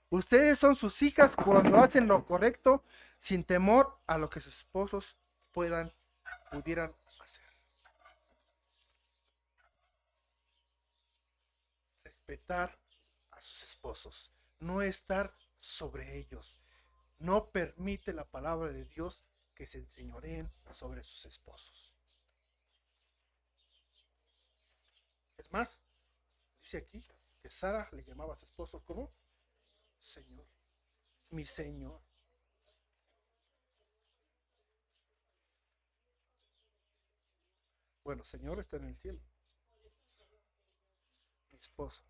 Speaker 1: Ustedes son sus hijas cuando hacen lo correcto sin temor a lo que sus esposos pudieran hacer. Respetar a sus esposos, no estar sobre ellos. No permite la palabra de Dios que se enseñoreen sobre sus esposos. Es más, dice aquí que Sara le llamaba a su esposo como Señor. mi Señor. Bueno, Señor está en el cielo, mi esposo,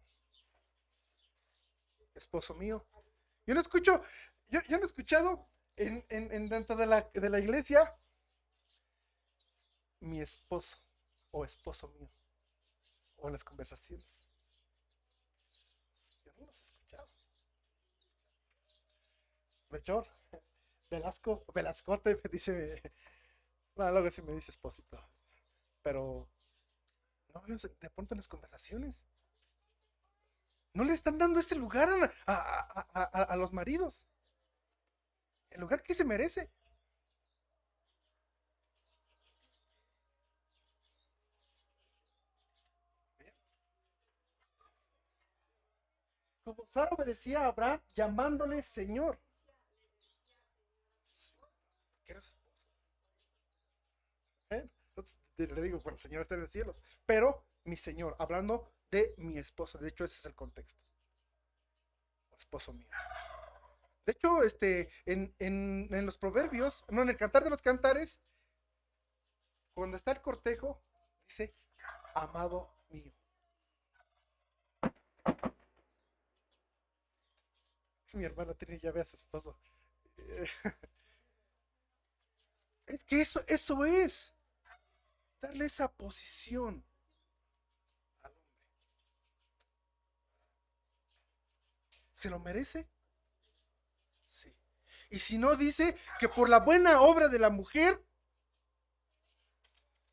Speaker 1: esposo mío. Yo no escucho, yo no he escuchado en dentro de la iglesia mi esposo o esposo mío o en las conversaciones. Yo no los he escuchado. Melchor, Velasco, Velascote, me dice, bueno, luego sí me dice esposito, pero no, de pronto en las conversaciones no le están dando ese lugar a los maridos, el lugar que se merece. Como Sara obedecía a Abraham llamándole Señor. ¿Qué era su esposo? Entonces, le digo, bueno, el Señor está en los cielos, pero mi Señor, hablando de mi esposo, de hecho ese es el contexto, esposo mío. De hecho, en los proverbios, no, en el cantar de los cantares, cuando está el cortejo, dice, amado mío. Mi hermana tiene llave a su esposo. Es que eso es darle esa posición al hombre. ¿Se lo merece? Sí. Y si no, dice que por la buena obra de la mujer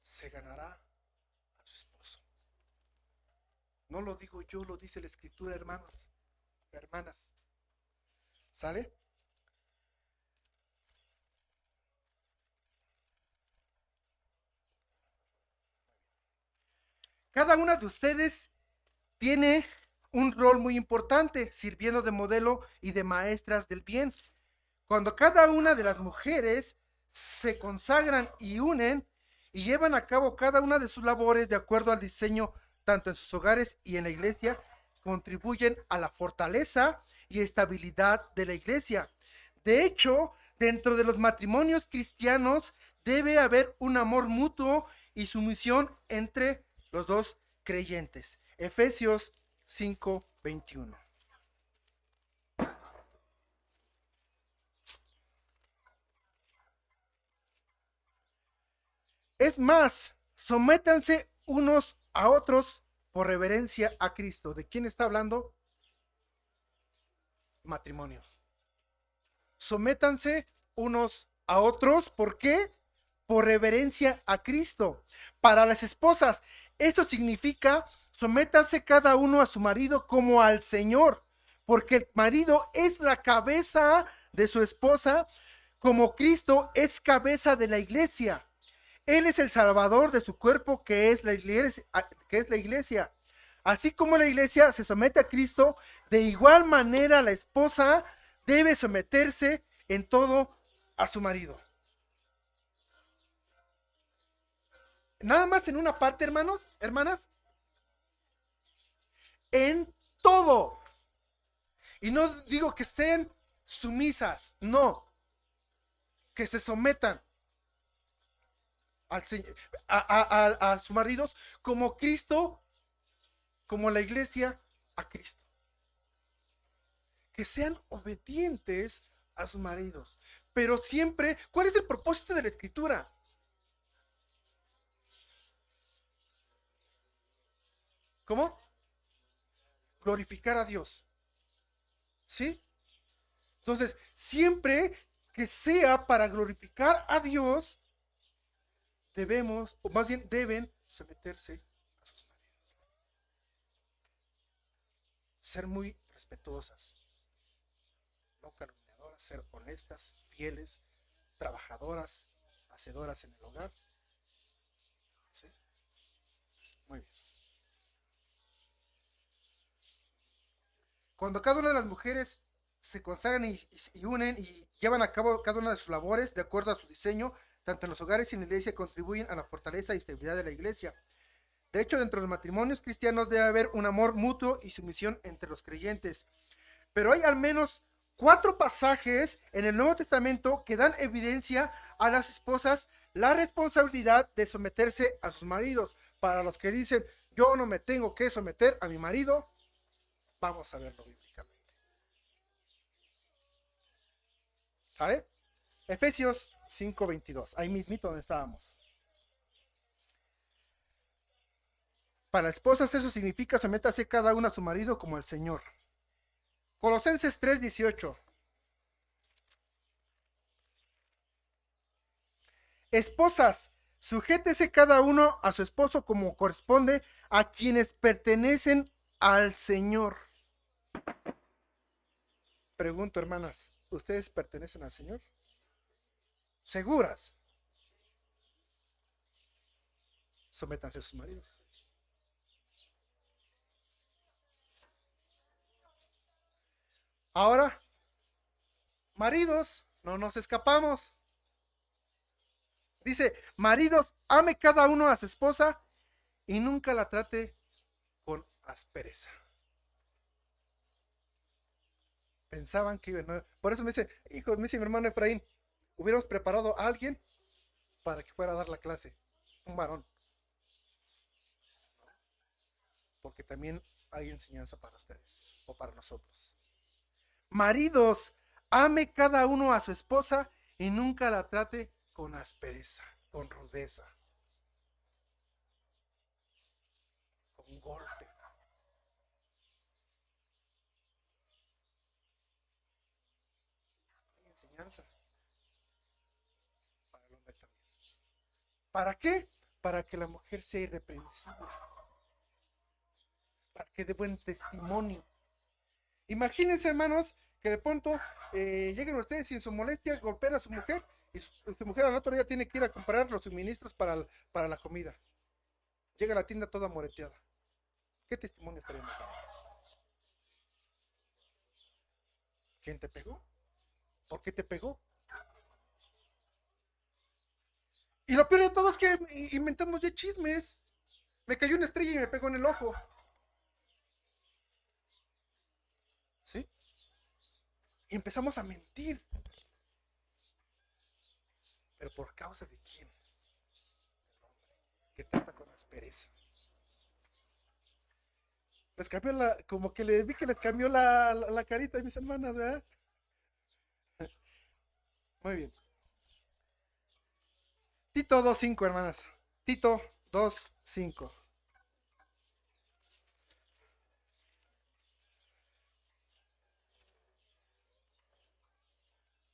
Speaker 1: se ganará a su esposo. No lo digo yo, lo dice la escritura, hermanos, hermanas. ¿Sale? Cada una de ustedes tiene un rol muy importante, sirviendo de modelo y de maestras del bien. Cuando cada una de las mujeres se consagran y unen y llevan a cabo cada una de sus labores de acuerdo al diseño, tanto en sus hogares y en la iglesia, contribuyen a la fortaleza y estabilidad de la iglesia. De hecho, dentro de los matrimonios cristianos debe haber un amor mutuo y sumisión entre los dos creyentes. Efesios 5:21. Es más, sométanse unos a otros por reverencia a Cristo. ¿De quién está hablando? Matrimonio. Sométanse unos a otros, ¿por qué? Por reverencia a Cristo. Para las esposas, eso significa sométanse cada uno a su marido como al Señor, porque el marido es la cabeza de su esposa, como Cristo es cabeza de la iglesia. Él es el salvador de su cuerpo, que es la iglesia. Así como la iglesia se somete a Cristo, de igual manera la esposa debe someterse en todo a su marido. Nada más en una parte, hermanos, hermanas. En todo. Y no digo que sean sumisas, no. Que se sometan al, a sus maridos como Cristo, como la iglesia a Cristo. Que sean obedientes a sus maridos. Pero siempre, ¿cuál es el propósito de la escritura? ¿Cómo? Glorificar a Dios. ¿Sí? Entonces, siempre que sea para glorificar a Dios, debemos, o más bien deben someterse a sus maridos. Ser muy respetuosas, no calumniadoras, ser honestas, fieles, trabajadoras, hacedoras en el hogar. ¿Sí? Muy bien. Cuando cada una de las mujeres se consagran y unen y llevan a cabo cada una de sus labores de acuerdo a su diseño, tanto en los hogares y en la iglesia, contribuyen a la fortaleza y estabilidad de la iglesia. De hecho, dentro de los matrimonios cristianos debe haber un amor mutuo y sumisión entre los creyentes. Pero hay al menos 4 pasajes en el Nuevo Testamento que dan evidencia a las esposas la responsabilidad de someterse a sus maridos. Para los que dicen, yo no me tengo que someter a mi marido, vamos a verlo bíblicamente. ¿Sale? Efesios 5:22, ahí mismito donde estábamos. Para esposas eso significa sométase cada uno a su marido como al Señor. Colosenses 3:18. Esposas, sujétese cada uno a su esposo como corresponde a quienes pertenecen al Señor. Pregunto, hermanas, ¿ustedes pertenecen al Señor? ¿Seguras? Sométanse a sus maridos. Ahora, maridos, no nos escapamos. Dice, maridos, ame cada uno a su esposa y nunca la trate con aspereza. Pensaban que iban, ¿no? Por eso me dice, hijo, me dice mi hermano Efraín, hubiéramos preparado a alguien para que fuera a dar la clase, un varón. Porque también hay enseñanza para ustedes o para nosotros. Maridos, ame cada uno a su esposa y nunca la trate con aspereza, con rudeza, con golpes. Hay enseñanza para el hombre también. ¿Para qué? Para que la mujer sea irreprensible, para que dé buen testimonio. Imagínense, hermanos, que de pronto lleguen ustedes y en su molestia golpean a su mujer y su mujer al otro día tiene que ir a comprar los suministros para la comida. Llega a la tienda toda moreteada. ¿Qué testimonio estaríamos dando? ¿Quién te pegó? ¿Por qué te pegó? Y lo peor de todo es que inventamos ya chismes. Me cayó una estrella y me pegó en el ojo. ¿Sí? Y empezamos a mentir. ¿Pero por causa de quién? Que trata con aspereza. Les cambió como que le vi que les cambió la carita de mis hermanas, ¿verdad? Muy bien. Tito 2:5, hermanas. Tito 2:5.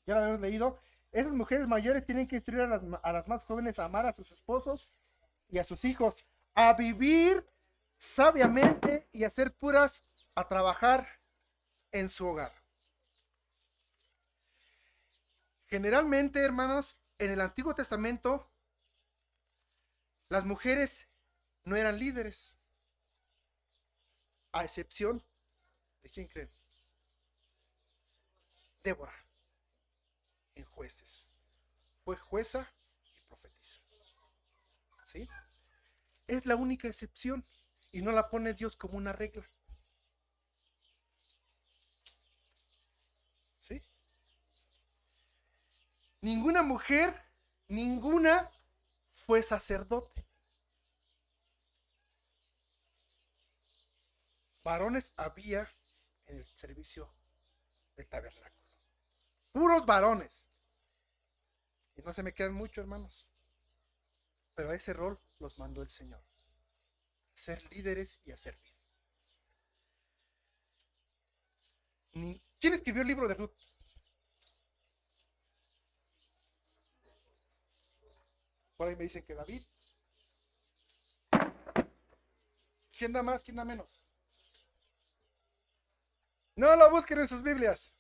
Speaker 1: Ya lo habíamos leído. Esas mujeres mayores tienen que instruir a las más jóvenes a amar a sus esposos y a sus hijos, a vivir sabiamente y a ser puras, a trabajar en su hogar. Generalmente, hermanos, en el Antiguo Testamento, las mujeres no eran líderes, a excepción de quién creen, Débora, en Jueces. Fue jueza y profetiza. ¿Sí? Es la única excepción y no la pone Dios como una regla. ¿Sí? Ninguna mujer, ninguna fue sacerdote. Varones había en el servicio del tabernáculo. Puros varones. Y no se me quedan mucho, hermanos. Pero a ese rol los mandó el Señor. A ser líderes y a servir. ¿Quién escribió el libro de Ruth? Por ahí me dicen que David. ¿Quién da más? ¿Quién da menos? No lo busquen en sus Biblias.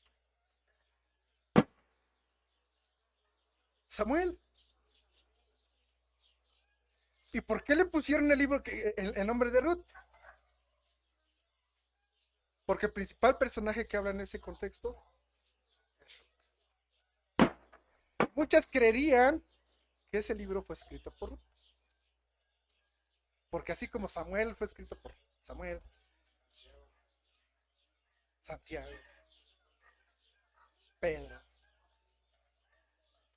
Speaker 1: Samuel. ¿Y por qué le pusieron el libro el nombre de Ruth? Porque el principal personaje que habla en ese contexto es Ruth. Muchas creerían que ese libro fue escrito por Ruth. Porque así como Samuel fue escrito por Samuel, Santiago, Pedro.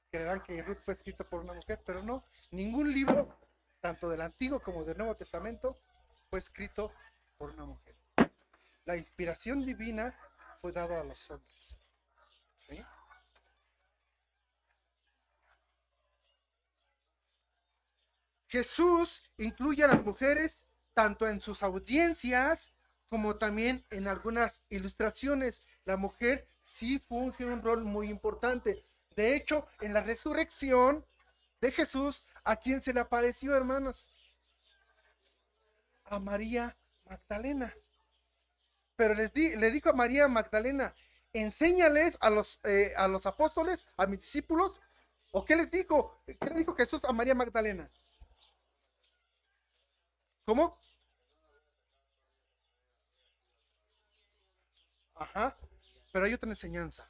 Speaker 1: Creerán que Ruth fue escrito por una mujer, pero no. Ningún libro, tanto del Antiguo como del Nuevo Testamento, fue escrito por una mujer. La inspiración divina fue dada a los hombres. ¿Sí? Jesús incluye a las mujeres tanto en sus audiencias como también en algunas ilustraciones. La mujer sí funge un rol muy importante. De hecho, en la resurrección de Jesús, ¿a quién se le apareció, hermanos? A María Magdalena. Pero le dijo a María Magdalena, enséñales a los apóstoles, a mis discípulos. ¿O qué les dijo? ¿Qué le dijo Jesús a María Magdalena? ¿Cómo? Ajá. Pero hay otra enseñanza.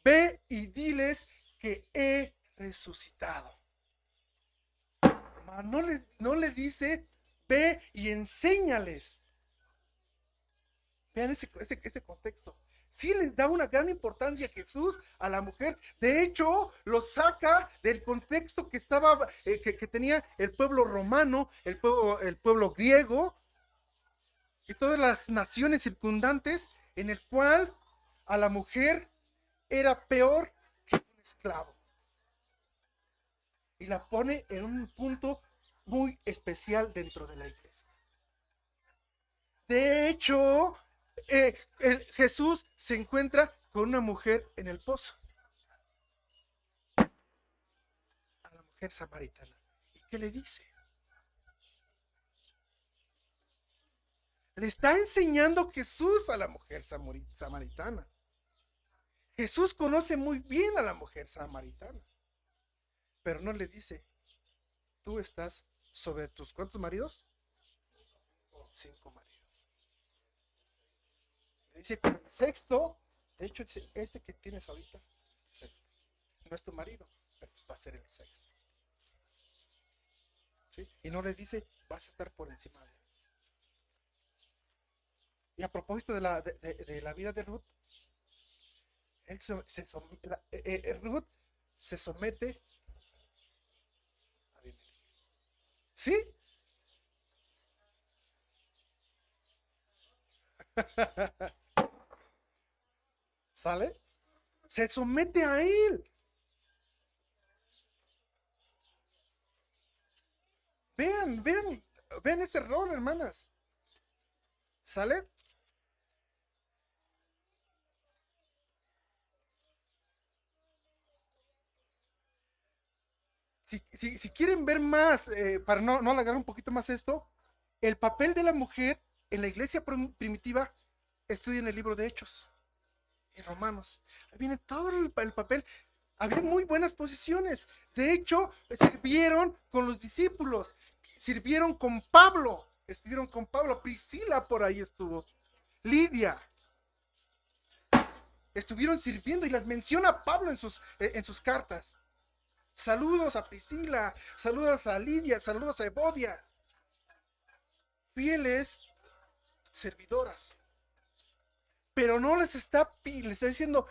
Speaker 1: Ve y diles que he resucitado. No le dice, ve y enséñales. Vean ese contexto. Sí les da una gran importancia a Jesús a la mujer. De hecho, lo saca del contexto que estaba, que tenía el pueblo romano, el pueblo griego y todas las naciones circundantes, en el cual a la mujer era peor que un esclavo. Y la pone en un punto muy especial dentro de la iglesia. De hecho, Jesús se encuentra con una mujer en el pozo, a la mujer samaritana. ¿Y qué le dice? Le está enseñando Jesús a la mujer samaritana. Jesús conoce muy bien a la mujer samaritana, pero no le dice, tú estás sobre tus ¿cuántos maridos? 5 maridos. Le dice, con el sexto, de hecho, este que tienes ahorita, no es tu marido, pero va a ser el sexto. ¿Sí? Y no le dice, vas a estar por encima de él. Y a propósito de la vida de Ruth, Ruth se somete a Abimelech. ¿Sí? ¿Sale? Se somete a él. Vean ese rol, hermanas. ¿Sale? Si quieren ver más, para no alargar un poquito más esto, el papel de la mujer en la iglesia primitiva, estudien el libro de Hechos y Romanos. Ahí viene todo el papel. Había muy buenas posiciones. De hecho, sirvieron con los discípulos, sirvieron con Pablo, estuvieron con Pablo. Priscila por ahí estuvo, Lidia. Estuvieron sirviendo y las menciona Pablo en sus cartas. Saludos a Priscila, saludos a Lidia, saludos a Evodia. Fieles servidoras. Pero no les está diciendo,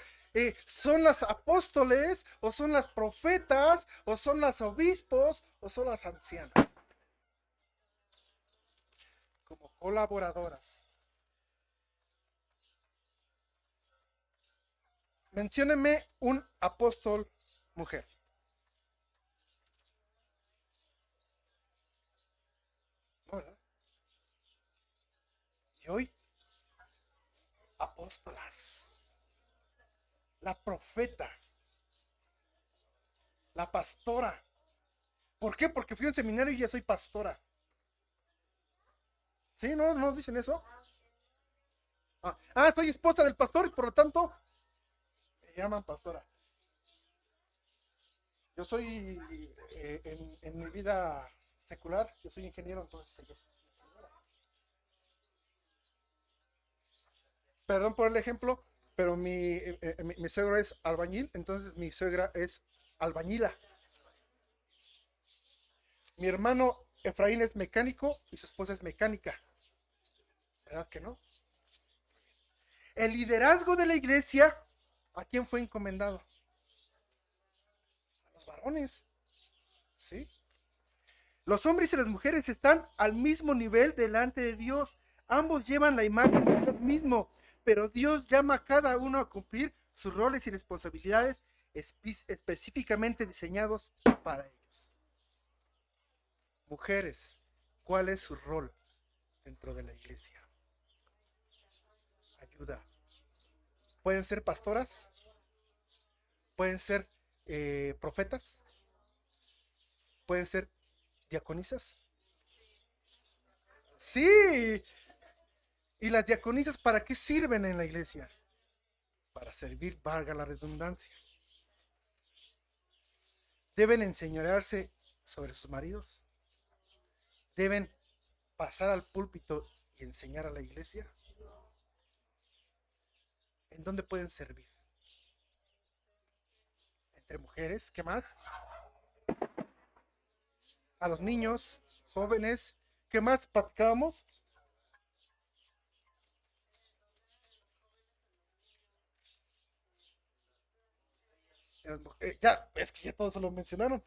Speaker 1: son las apóstoles, o son las profetas, o son las obispos, o son las ancianas. Como colaboradoras. Menciónenme un apóstol mujer. ¿No, verdad? Y hoy, apóstolas. La profeta. La pastora. ¿Por qué? Porque fui a un seminario y ya soy pastora. ¿Sí? ¿No dicen eso? Soy esposa del pastor y por lo tanto me llaman pastora. Yo soy, en mi vida secular, yo soy ingeniero, entonces ella es ingeniera. Perdón por el ejemplo, pero mi suegro es albañil, entonces mi suegra es albañila. Mi hermano Efraín es mecánico y su esposa es mecánica. ¿Verdad que no? El liderazgo de la iglesia, ¿a quién fue encomendado? A los varones, ¿sí? Los hombres y las mujeres están al mismo nivel delante de Dios. Ambos llevan la imagen de Dios mismo, pero Dios llama a cada uno a cumplir sus roles y responsabilidades específicamente diseñados para ellos. Mujeres, ¿cuál es su rol dentro de la iglesia? Ayuda. Pueden ser pastoras, pueden ser profetas, pueden ser diaconisas. Sí. ¿Y las diaconisas para qué sirven en la iglesia? Para servir, valga la redundancia. Deben enseñorearse sobre sus maridos. Deben pasar al púlpito y enseñar a la iglesia. ¿En dónde pueden servir? Entre mujeres, ¿qué más? A los niños, jóvenes, ¿qué más platicábamos? Ya, es que ya todos se lo mencionaron.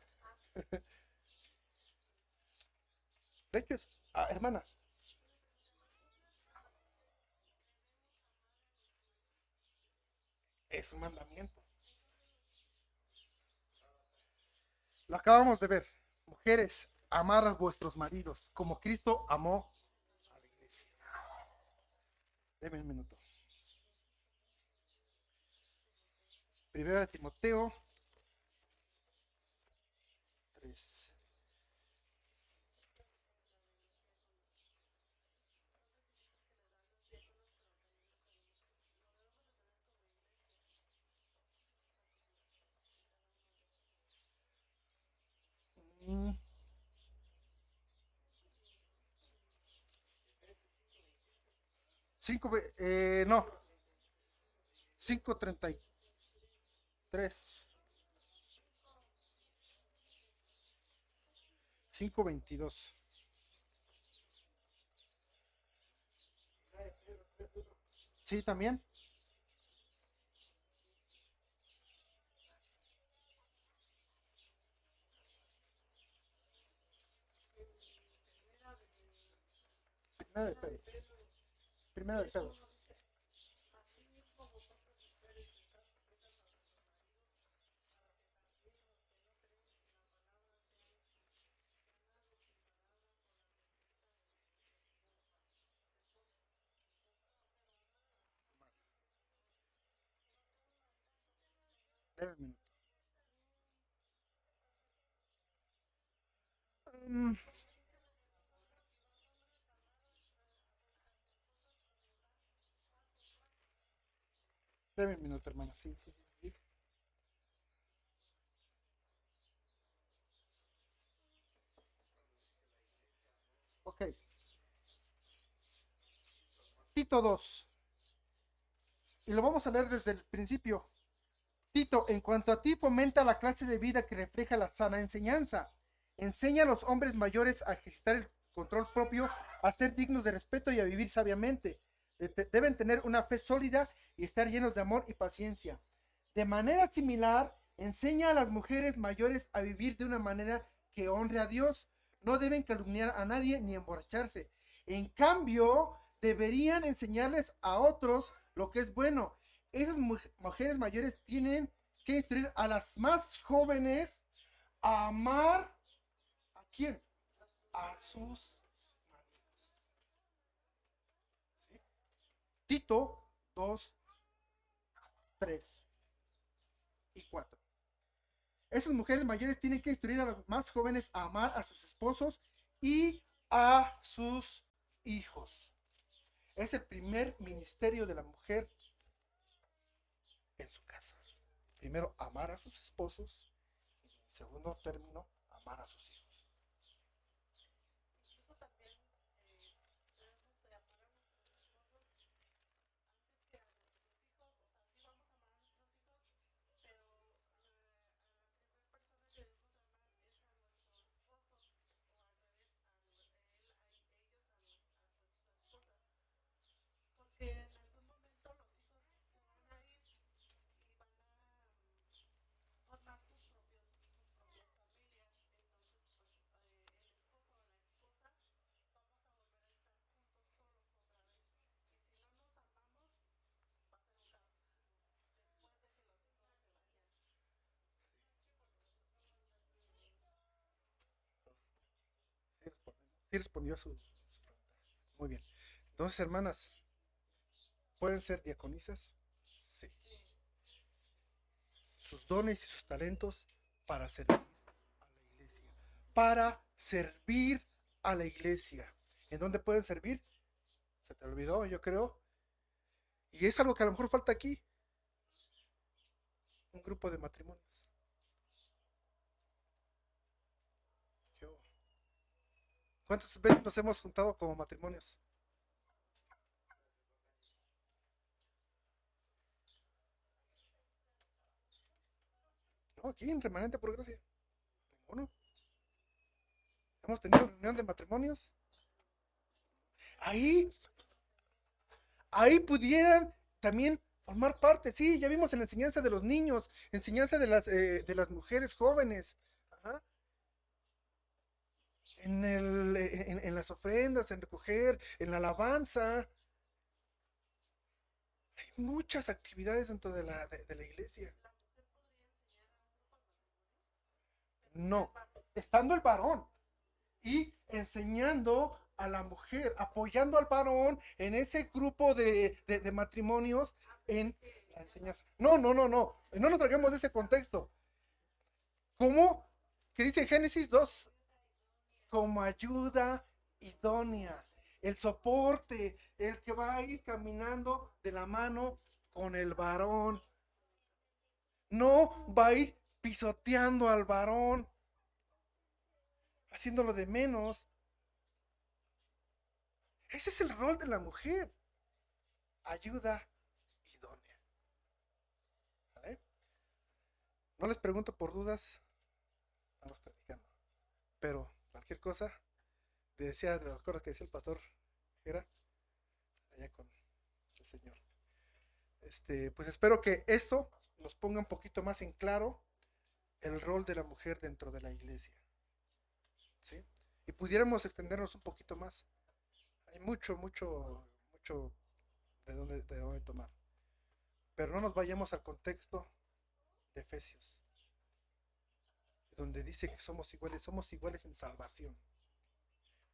Speaker 1: De hecho, hermana, es un mandamiento. Lo acabamos de ver. Mujeres, amar a vuestros maridos como Cristo amó a la iglesia. Deme un minuto. Primera de Timoteo 3. Mm, no, 5:33, 5:22. Sí, también. Primera de Pedro. Primera de Pedro. Deme un minuto. Mm, Deme un minuto, hermana. Sí, sí, sí, sí. Ok. Tito 2. Y lo vamos a leer desde el principio. Tito, en cuanto a ti, fomenta la clase de vida que refleja la sana enseñanza. Enseña a los hombres mayores a ejercitar el control propio, a ser dignos de respeto y a vivir sabiamente. Deben tener una fe sólida y estar llenos de amor y paciencia. De manera similar, enseña a las mujeres mayores a vivir de una manera que honre a Dios. No deben calumniar a nadie ni emborracharse. En cambio, deberían enseñarles a otros lo que es bueno. Esas mujeres mayores tienen que instruir a las más jóvenes a amar. ¿A quién? A sus maridos. ¿Sí? Tito 2, 3 y 4. Esas mujeres mayores tienen que instruir a las más jóvenes a amar a sus esposos y a sus hijos. Es el primer ministerio de la mujer en su casa. Primero, amar a sus esposos. Y en segundo término, amar a sus hijos.
Speaker 2: Incluso también debemos de amar a nuestros esposos antes que a nuestros hijos. O sea, sí vamos a amar a nuestros hijos, pero a la primera persona que debemos de amar es a nuestro esposo, o al revés, ellos a sus esposas. Porque en algún momento los
Speaker 1: Sí respondió a su pregunta. Muy bien. Entonces, hermanas, ¿pueden ser diaconisas? Sí. Sus dones y sus talentos para servir a la iglesia. Para servir a la iglesia. ¿En dónde pueden servir? Se te olvidó, yo creo. Y es algo que a lo mejor falta aquí. Un grupo de matrimonios. Yo. ¿Cuántas veces nos hemos juntado como matrimonios? No, aquí en Remanente por Gracia. Ninguno. Hemos tenido reunión de matrimonios. Ahí, ahí pudieran también formar parte. Sí, ya vimos en la enseñanza de los niños, enseñanza de las mujeres jóvenes. Ajá. En las ofrendas, en recoger, en la alabanza. Hay muchas actividades dentro de la iglesia. No, estando el varón y enseñando a la mujer, apoyando al varón en ese grupo de matrimonios en la enseñanza. No, no, no, no, no nos traigamos de ese contexto. ¿Cómo? ¿Qué dice Génesis 2? Como ayuda idónea, el soporte, el que va a ir caminando de la mano con el varón. No va a ir pisoteando al varón, haciéndolo de menos. Ese es el rol de la mujer. Ayuda idónea. ¿Vale? No les pregunto por dudas, vamos platicando. Pero cualquier cosa, me acuerdo que decía el pastor era allá con el Señor. Pues espero que esto nos ponga un poquito más en claro el rol de la mujer dentro de la iglesia. ¿Sí? Y pudiéramos extendernos un poquito más. Hay mucho, mucho, mucho de dónde tomar. Pero no nos vayamos al contexto de Efesios, donde dice que somos iguales en salvación,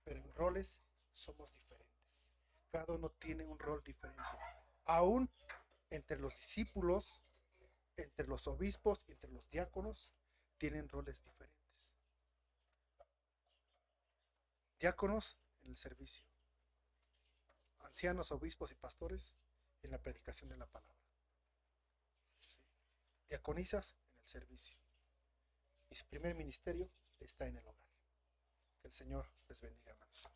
Speaker 1: pero en roles somos diferentes. Cada uno tiene un rol diferente. Aún entre los discípulos, entre los obispos, entre los diáconos, tienen roles diferentes. Diáconos en el servicio, ancianos, obispos y pastores en la predicación de la palabra. ¿Sí? Diaconisas en el servicio. Y su primer ministerio está en el hogar. Que el Señor les bendiga más.